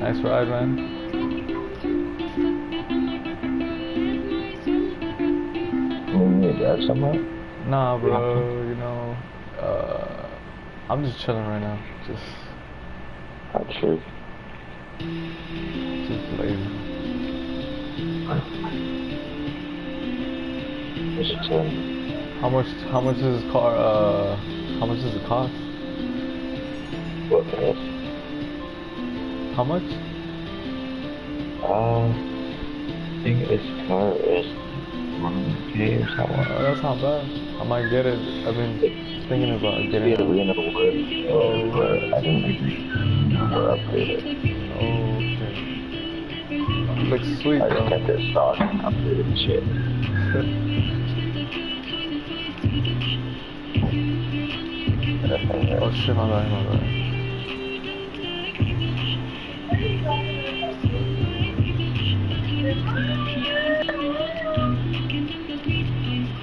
Nice ride, man. You need to drive somewhere? Nah, bro, you know, I'm just chilling right now. Not sure. Just lazy. Just chilling. How much is this car, how much does it cost? What else? How much? I think this car is 1K or something. Oh, that's not bad. I might get it. I've been thinking about getting it. Reno wood, but I didn't agree or upgrade it. Oh, okay. It looks sweet, I bro. just kept it stock and upgraded shit. Oh shit, my bad.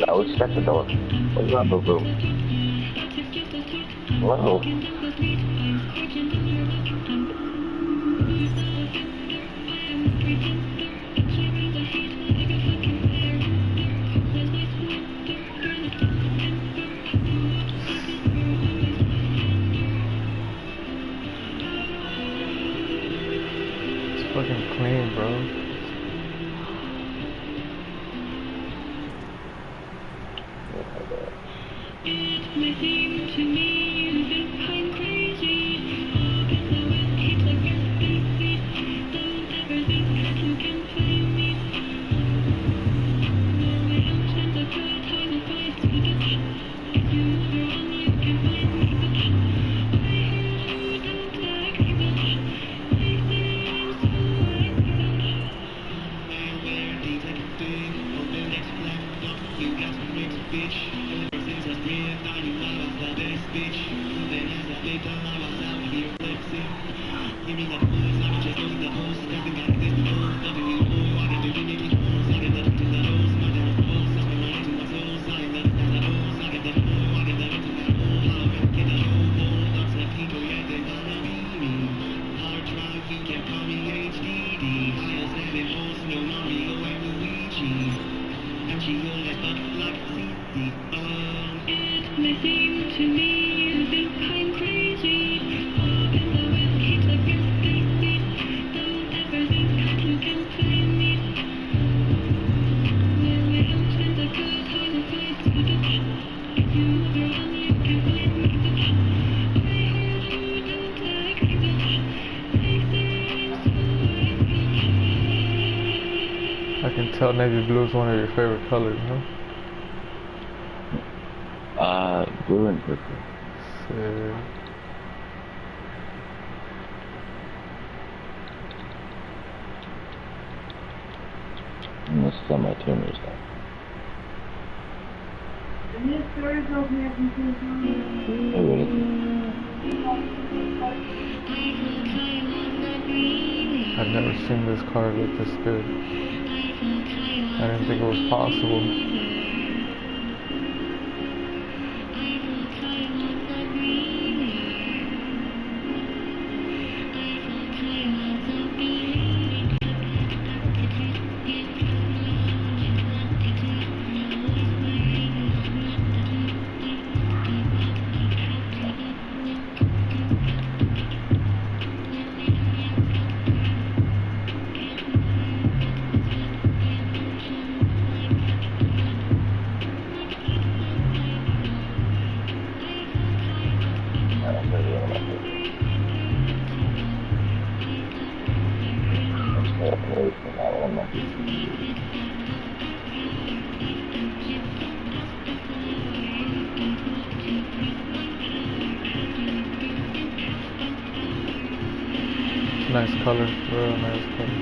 I would check the door. What's that, boo-boo? Hello? It's fucking clean, bro. can tell navy blue is one of your favorite colors, huh? Blue and purple. Sick. This is on my tumors though. Oh, really? I've never seen this car look this good. I didn't think it was possible. Nice color, real nice color.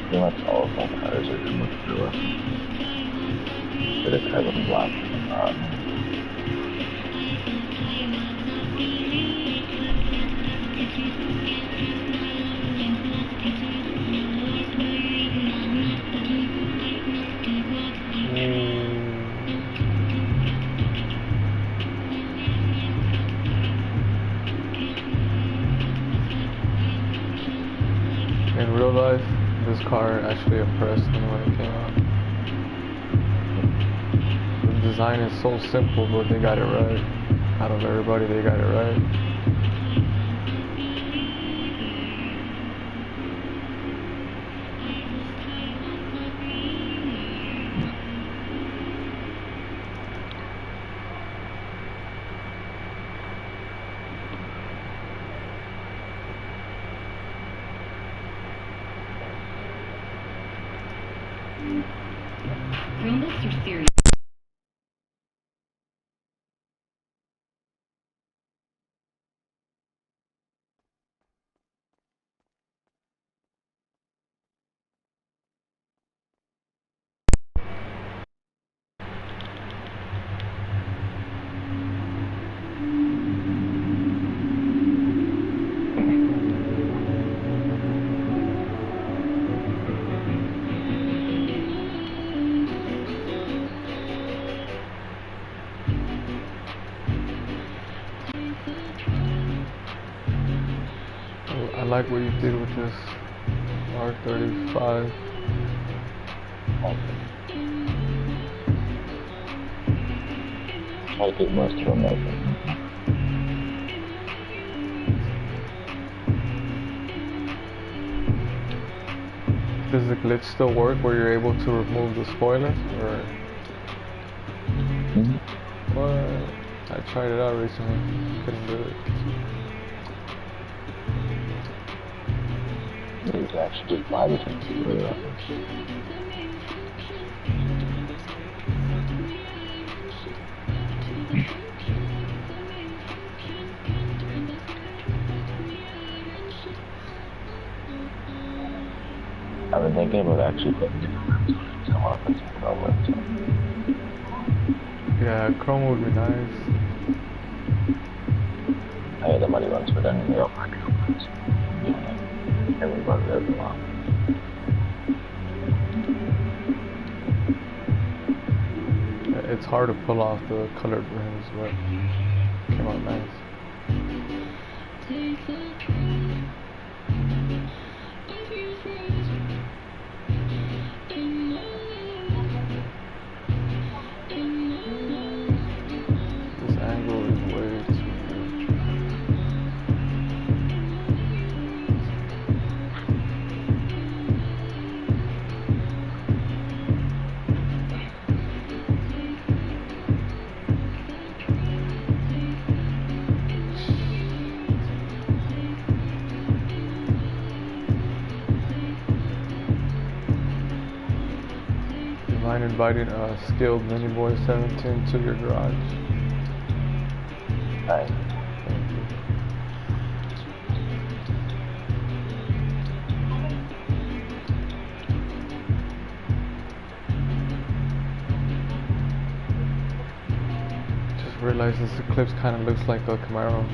Pretty much all of my cars are similar to us. But it's kind of black. In real life, this car actually impressed me when it came out. The design is so simple, but they got it right. Out of everybody, they got it right. Realist or serious? I like what you did with this R35. I did most of them. Does the glitch still work where you're able to remove the spoiler? Or what? I tried it out recently. Couldn't do it. It's actually just buy this one. I've been thinking about actually putting some up and some chrome with it. Yeah, chrome would be nice. I had the money ones, but then they all pack ones. Everybody does them all. It's hard to pull off the colored rims, but it came out nice. This angle is way too good. Mind inviting a skilled Miniboy 17 to your garage? Hi. Thank you. Just realized this Eclipse kind of looks like a Camaro.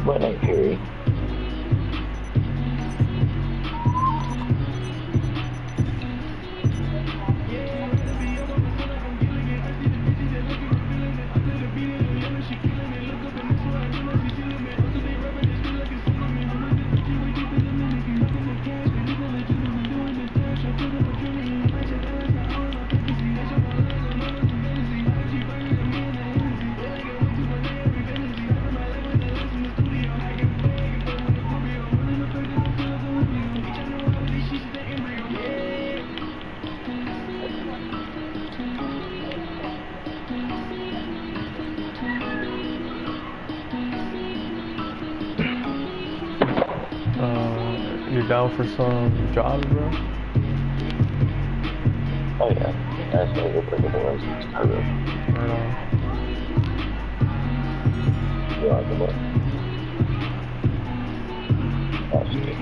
What ain't Fury? You down for some jobs, bro? Oh yeah, I just want to go break up the runs in this cargo. Right on. You want the book? Oh, shit.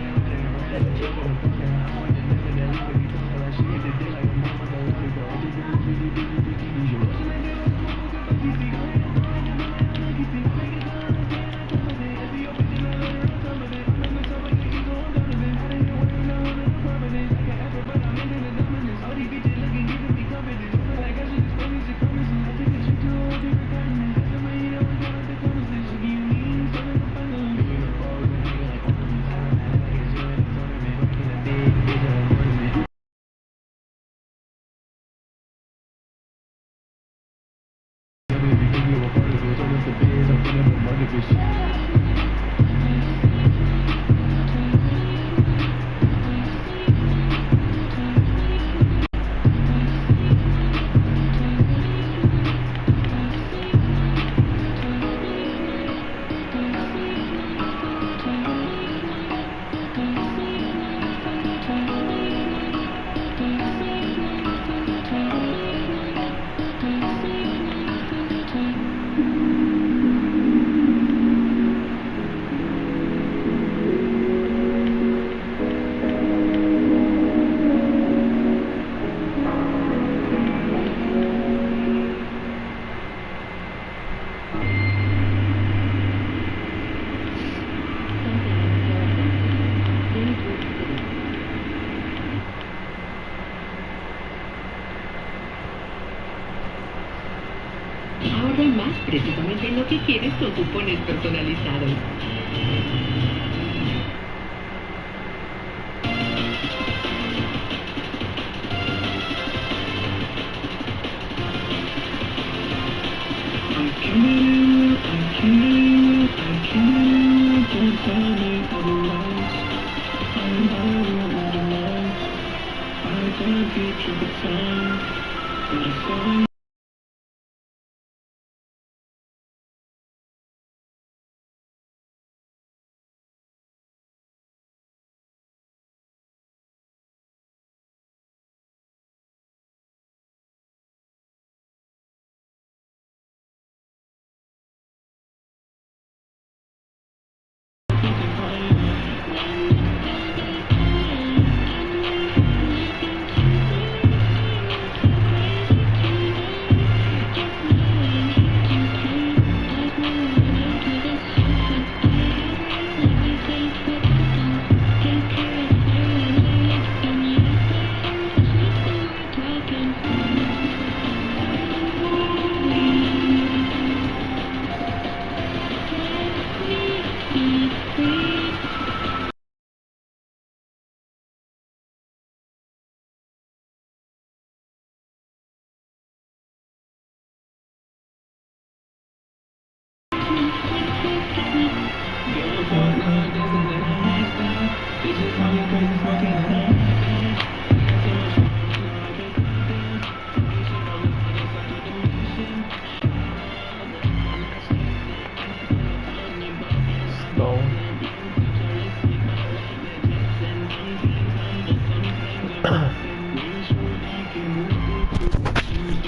Ahorra más precisamente en lo que quieres con cupones personalizados.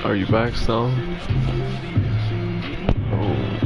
Are you back, Stone? Oh.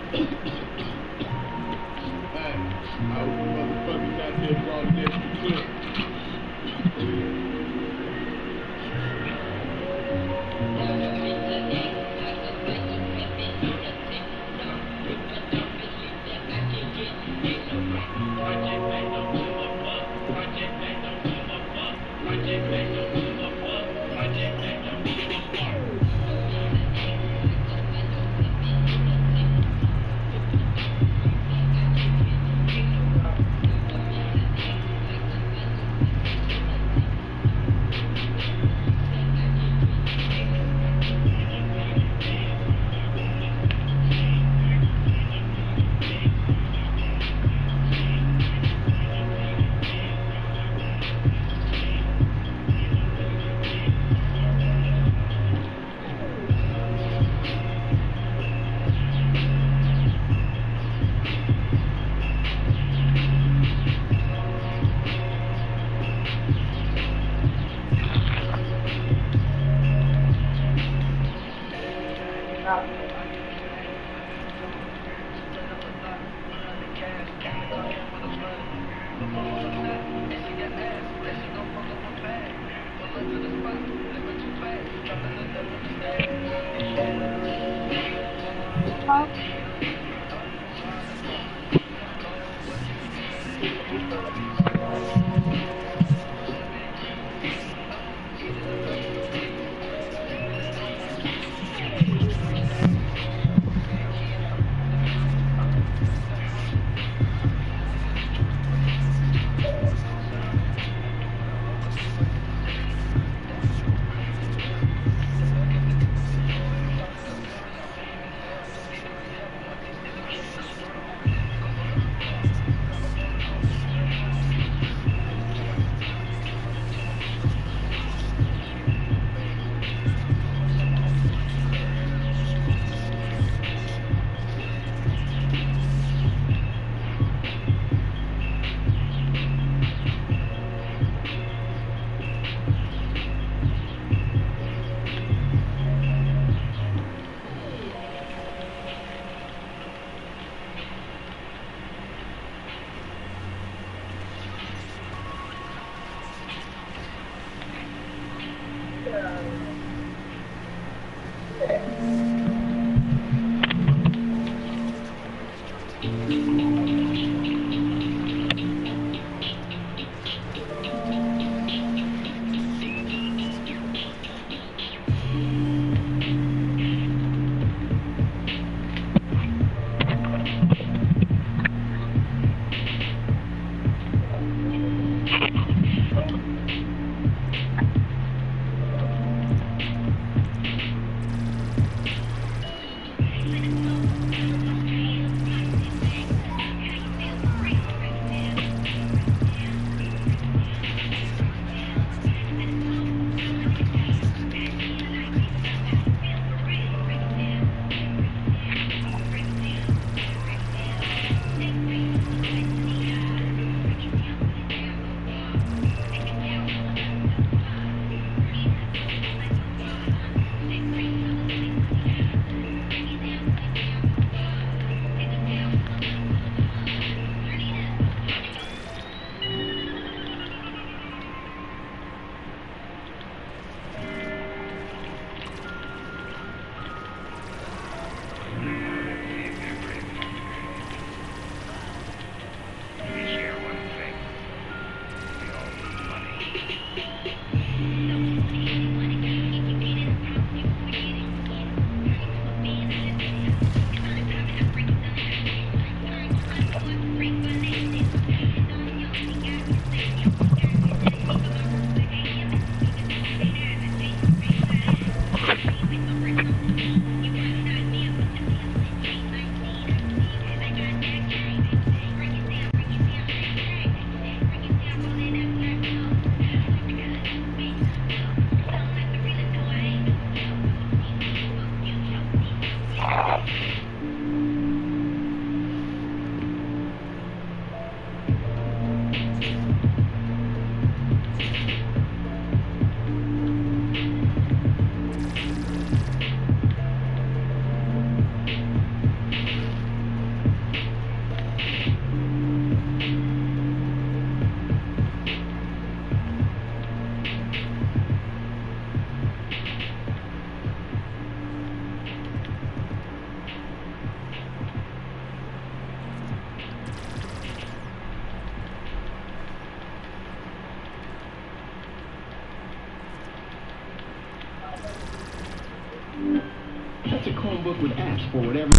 I was motherfuckers out there brought an extra clip. book with apps for whatever.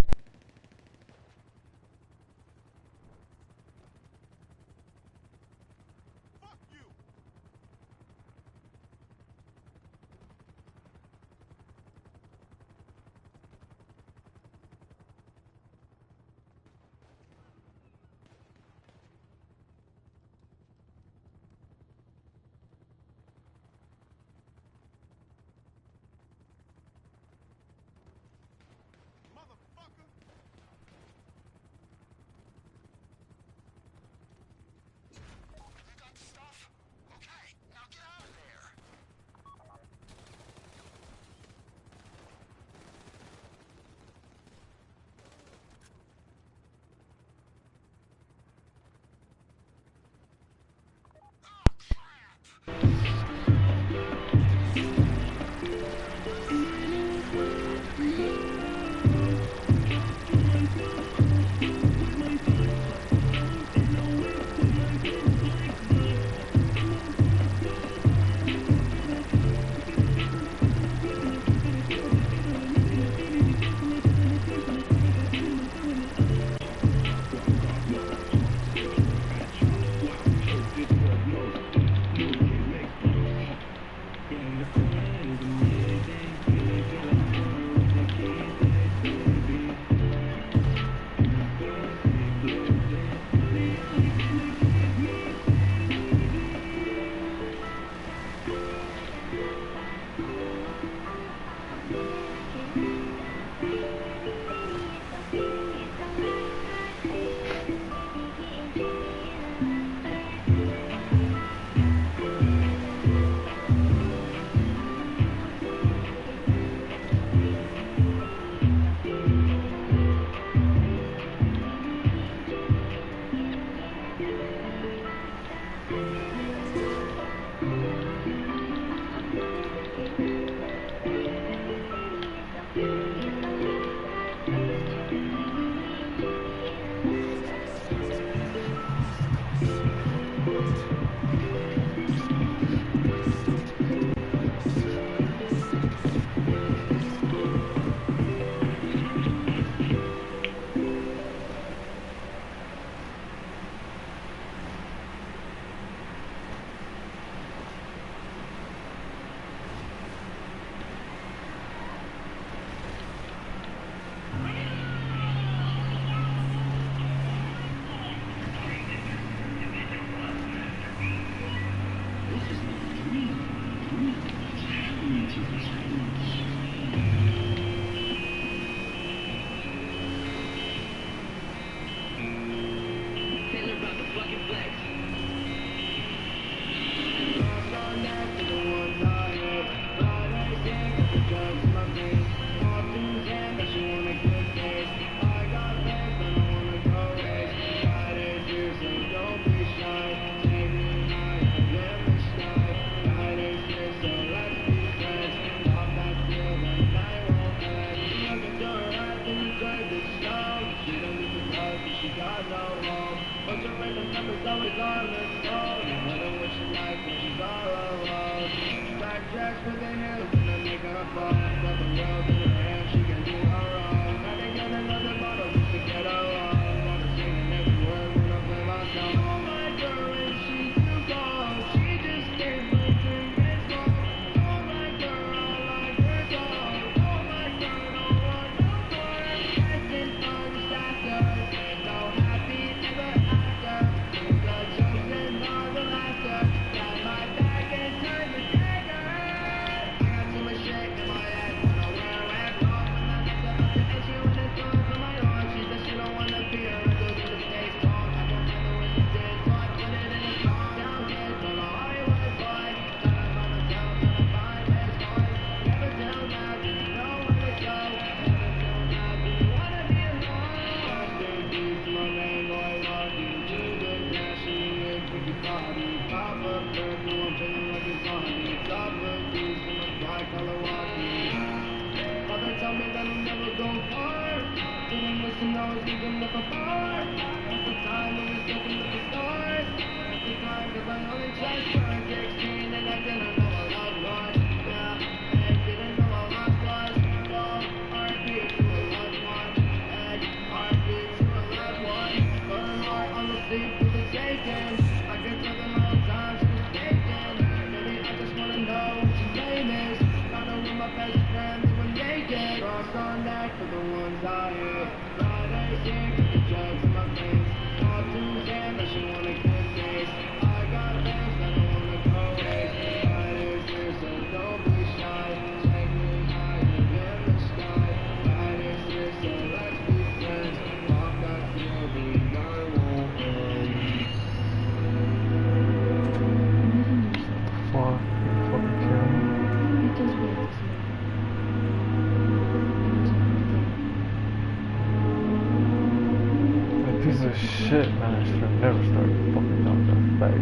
Piece of shit, man. I should have never started fucking down that bag.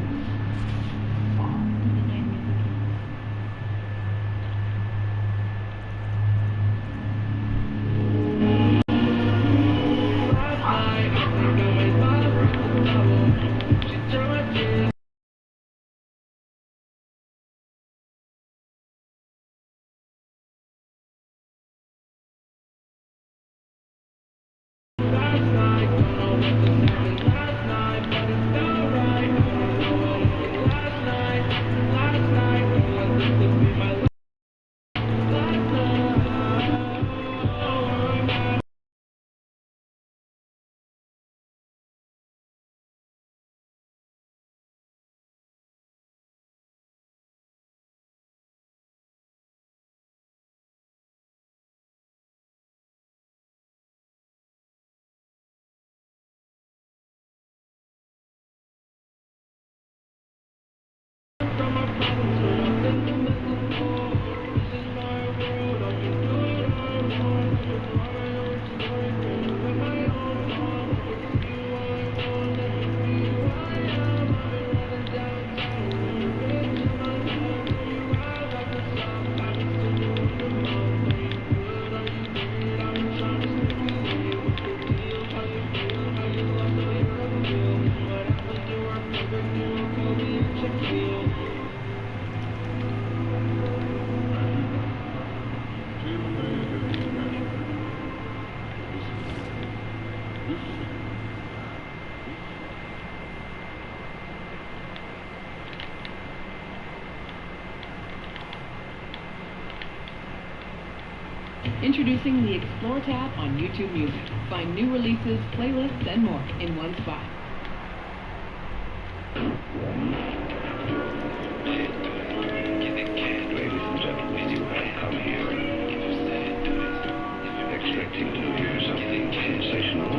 Introducing the Explore tab on YouTube Music. Find new releases, playlists, and more in one spot. Ladies and gentlemen, you have come here expecting to hear something sensational.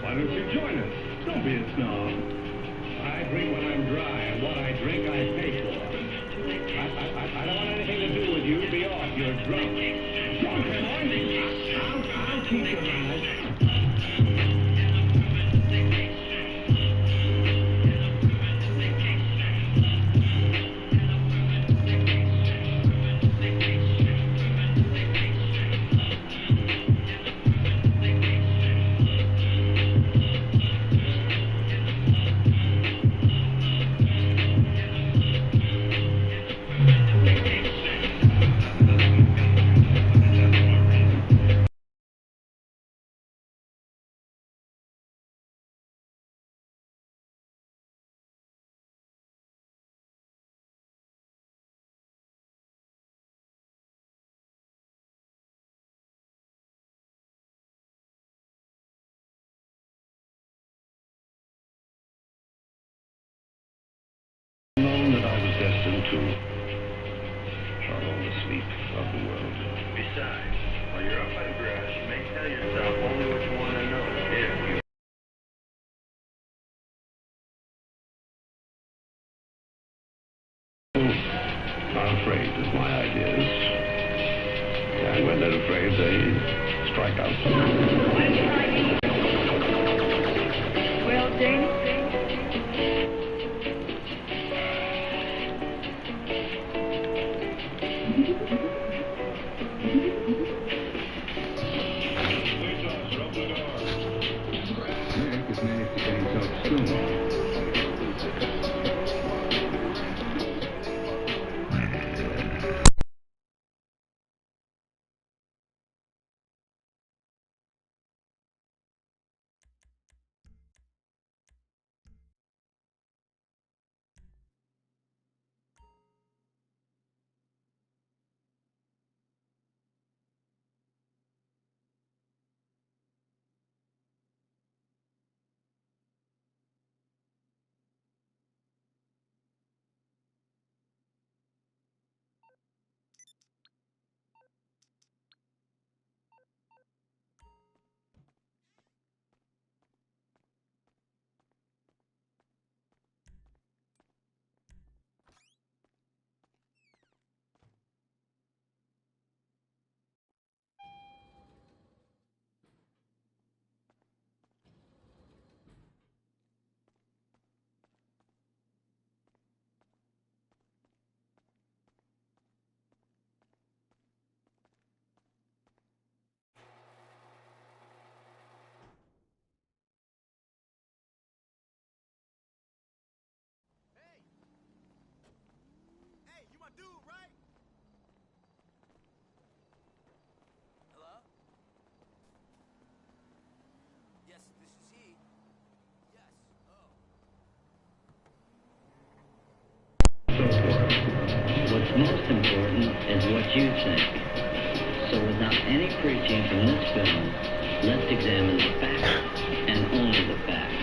Why don't you join us? Don't be a snob. I drink when I'm dry, and what I drink I pay for. I don't want anything to do with you. Be off. You're drunk. I'll keep your mouth. are all the sleep of the world. Besides, while you're up on grass, you may tell yourself only what you want to know. If you are afraid of my ideas. And when they're afraid, they strike out. Well, Jane. Nick has managed to get himself soon. What's most important is what you think. So without any preaching from this film, let's examine the facts and only the facts.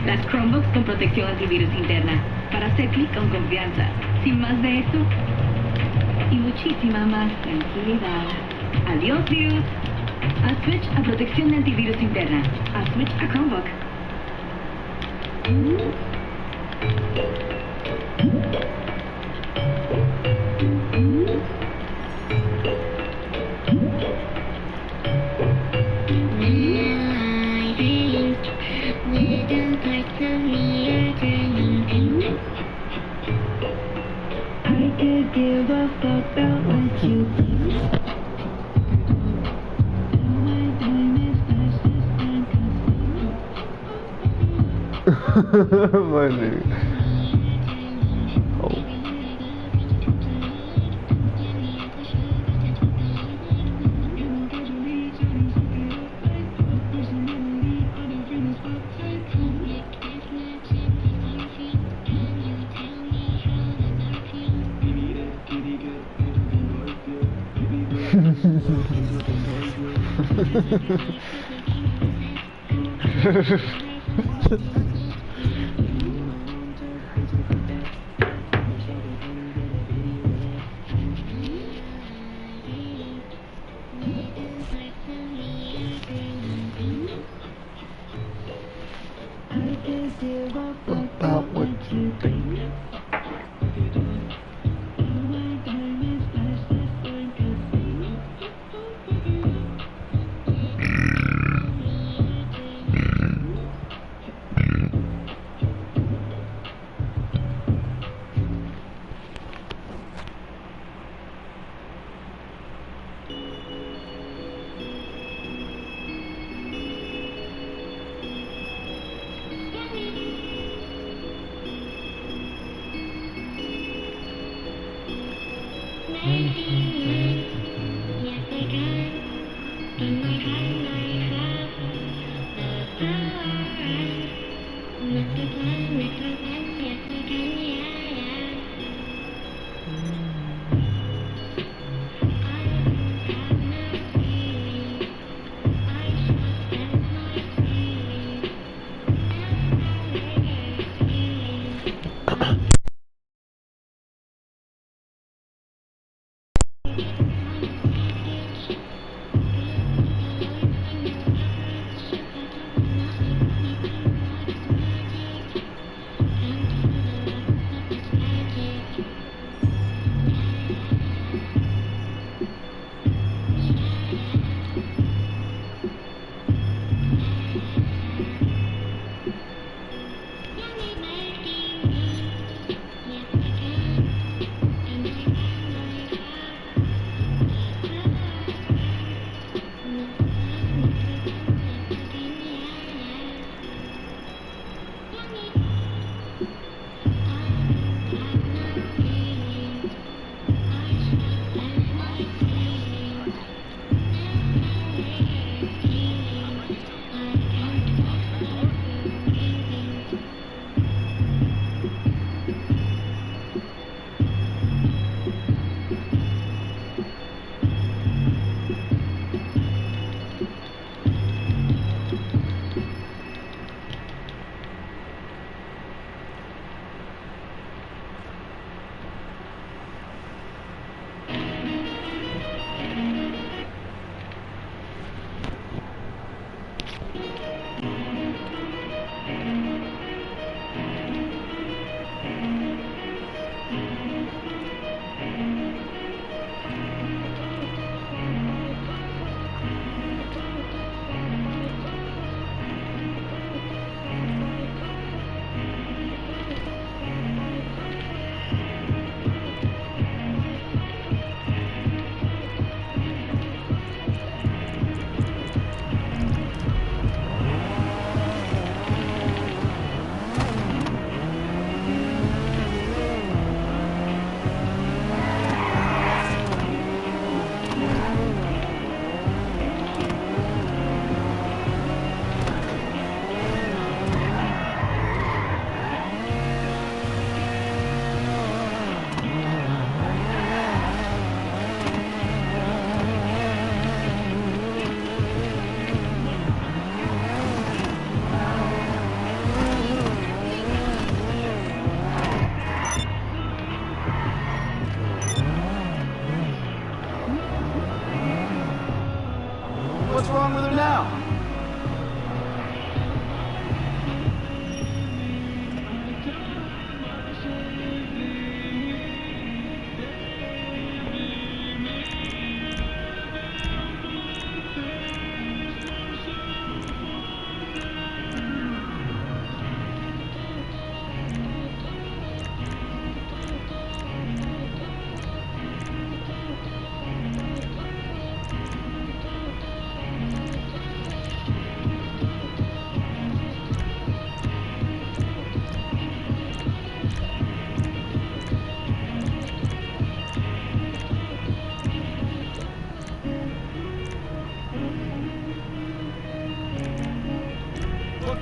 Las Chromebooks con protección antivirus interna, para hacer clic con confianza, sin más de eso y muchísima más tranquilidad. Adiós, virus. A switch a protección de antivirus interna. A switch a Chromebook. I could give a fuck about what you think. My time is fast as My nigga. Oh. About what you think. What's wrong with her now?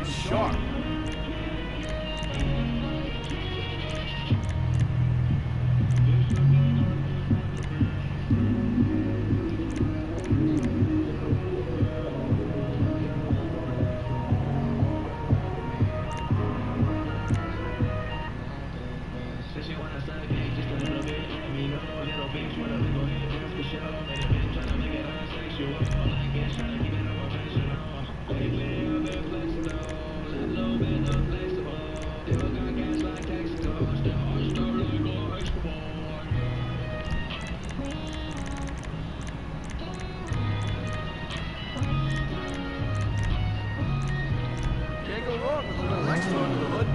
Sharp. Can't go wrong with a little extra under the hood.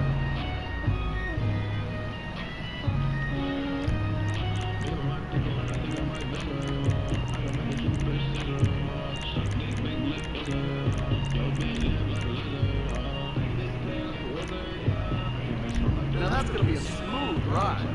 Now that's gonna be a smooth ride.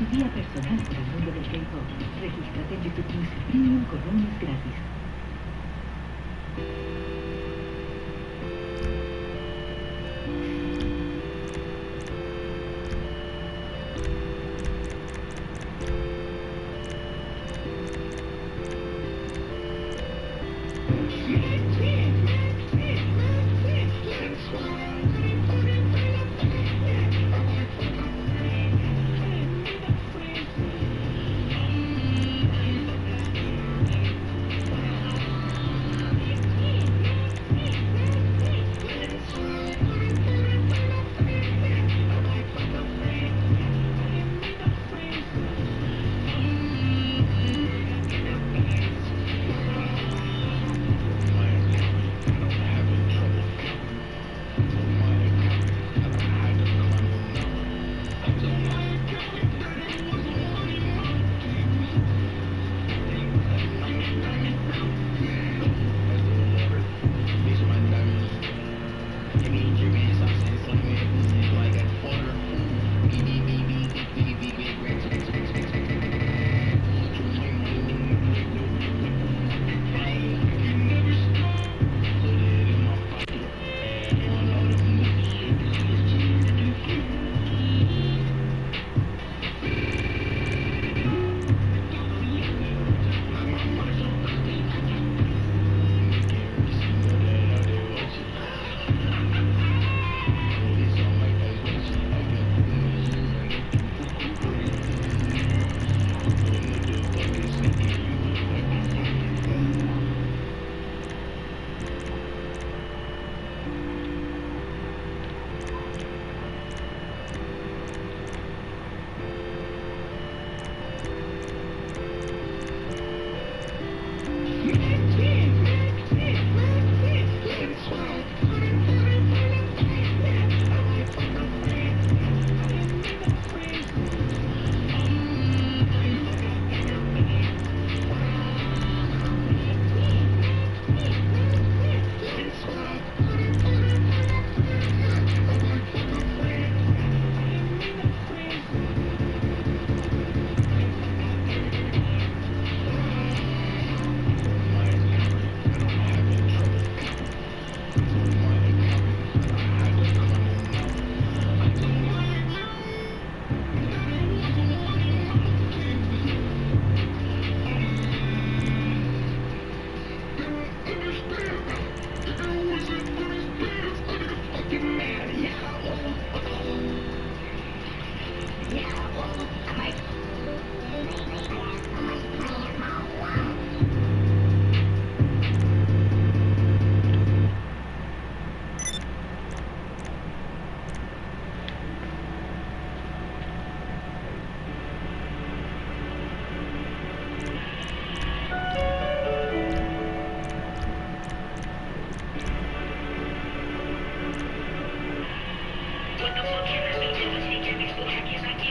Tu guía personal por el mundo del K-pop. Regístrate en YouTube Music Premium con un mes gratis.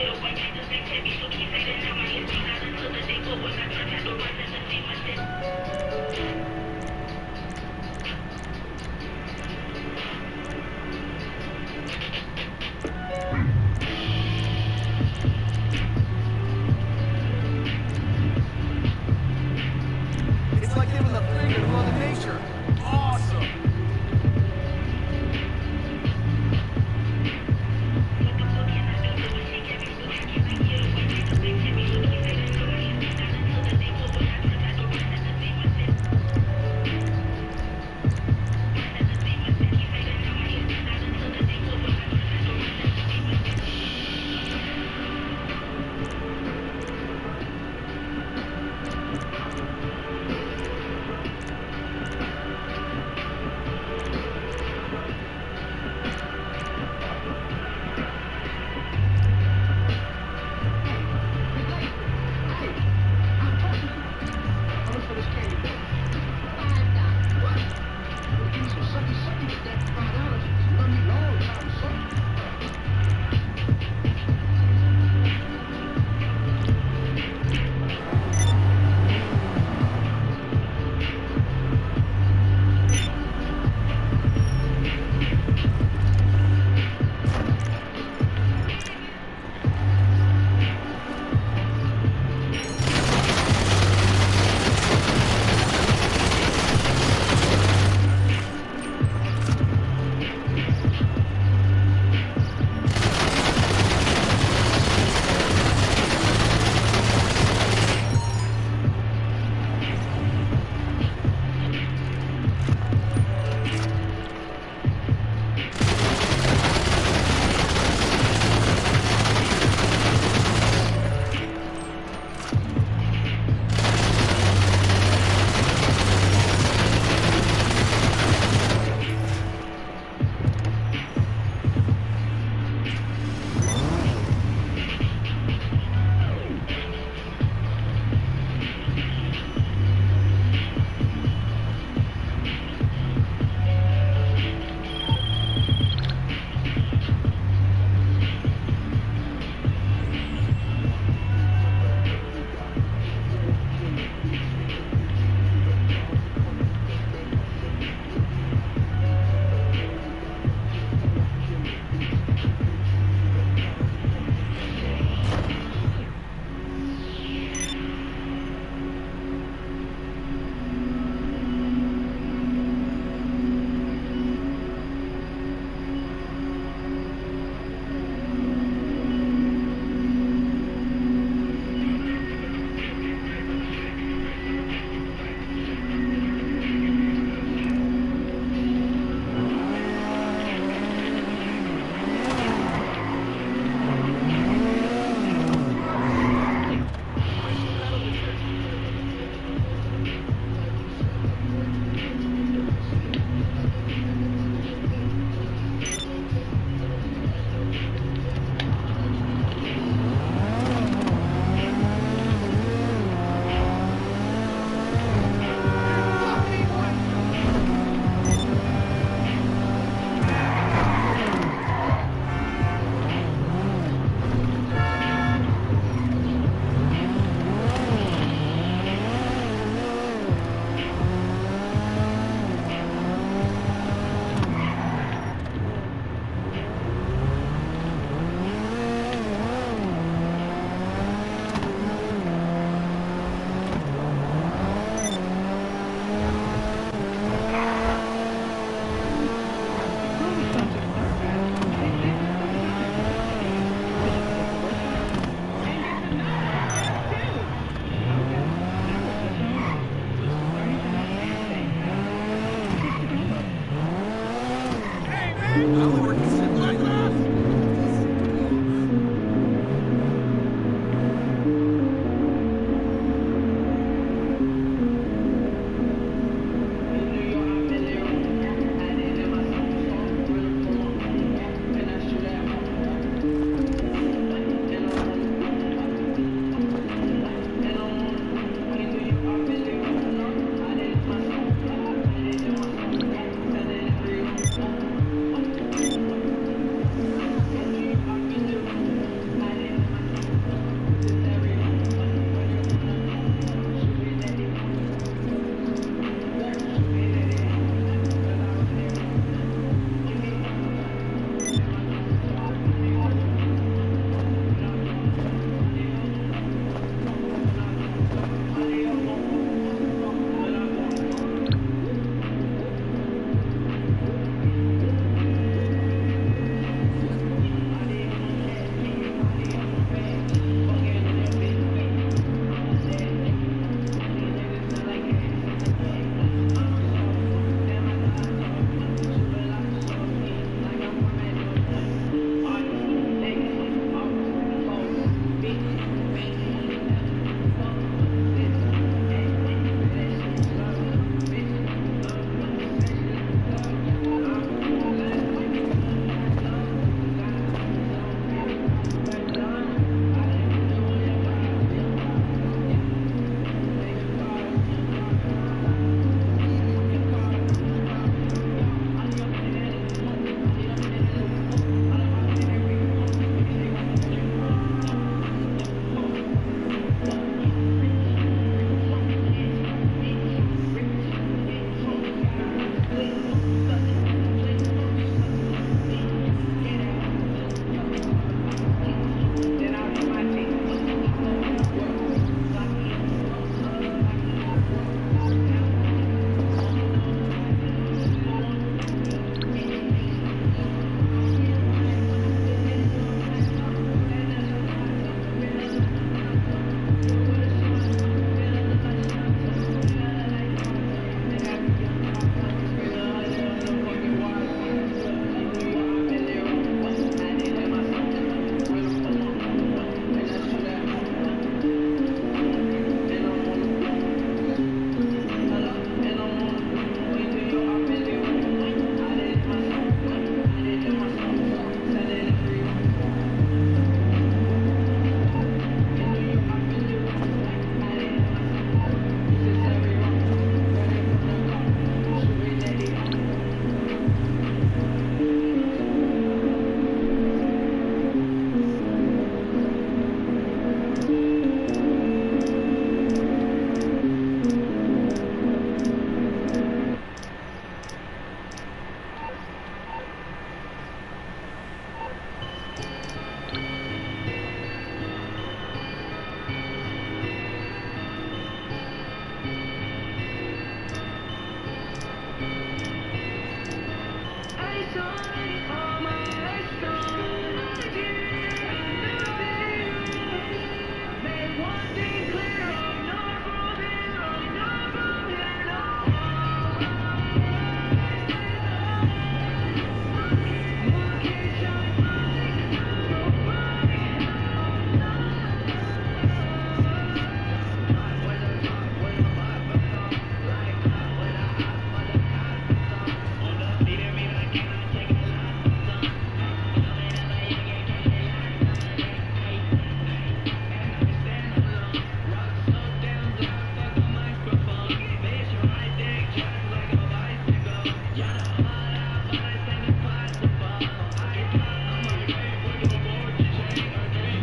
Quiero cualquier desde que he visto 15 de la mañana, todo desde todo, esa trata, no puedes sentir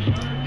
Thank you.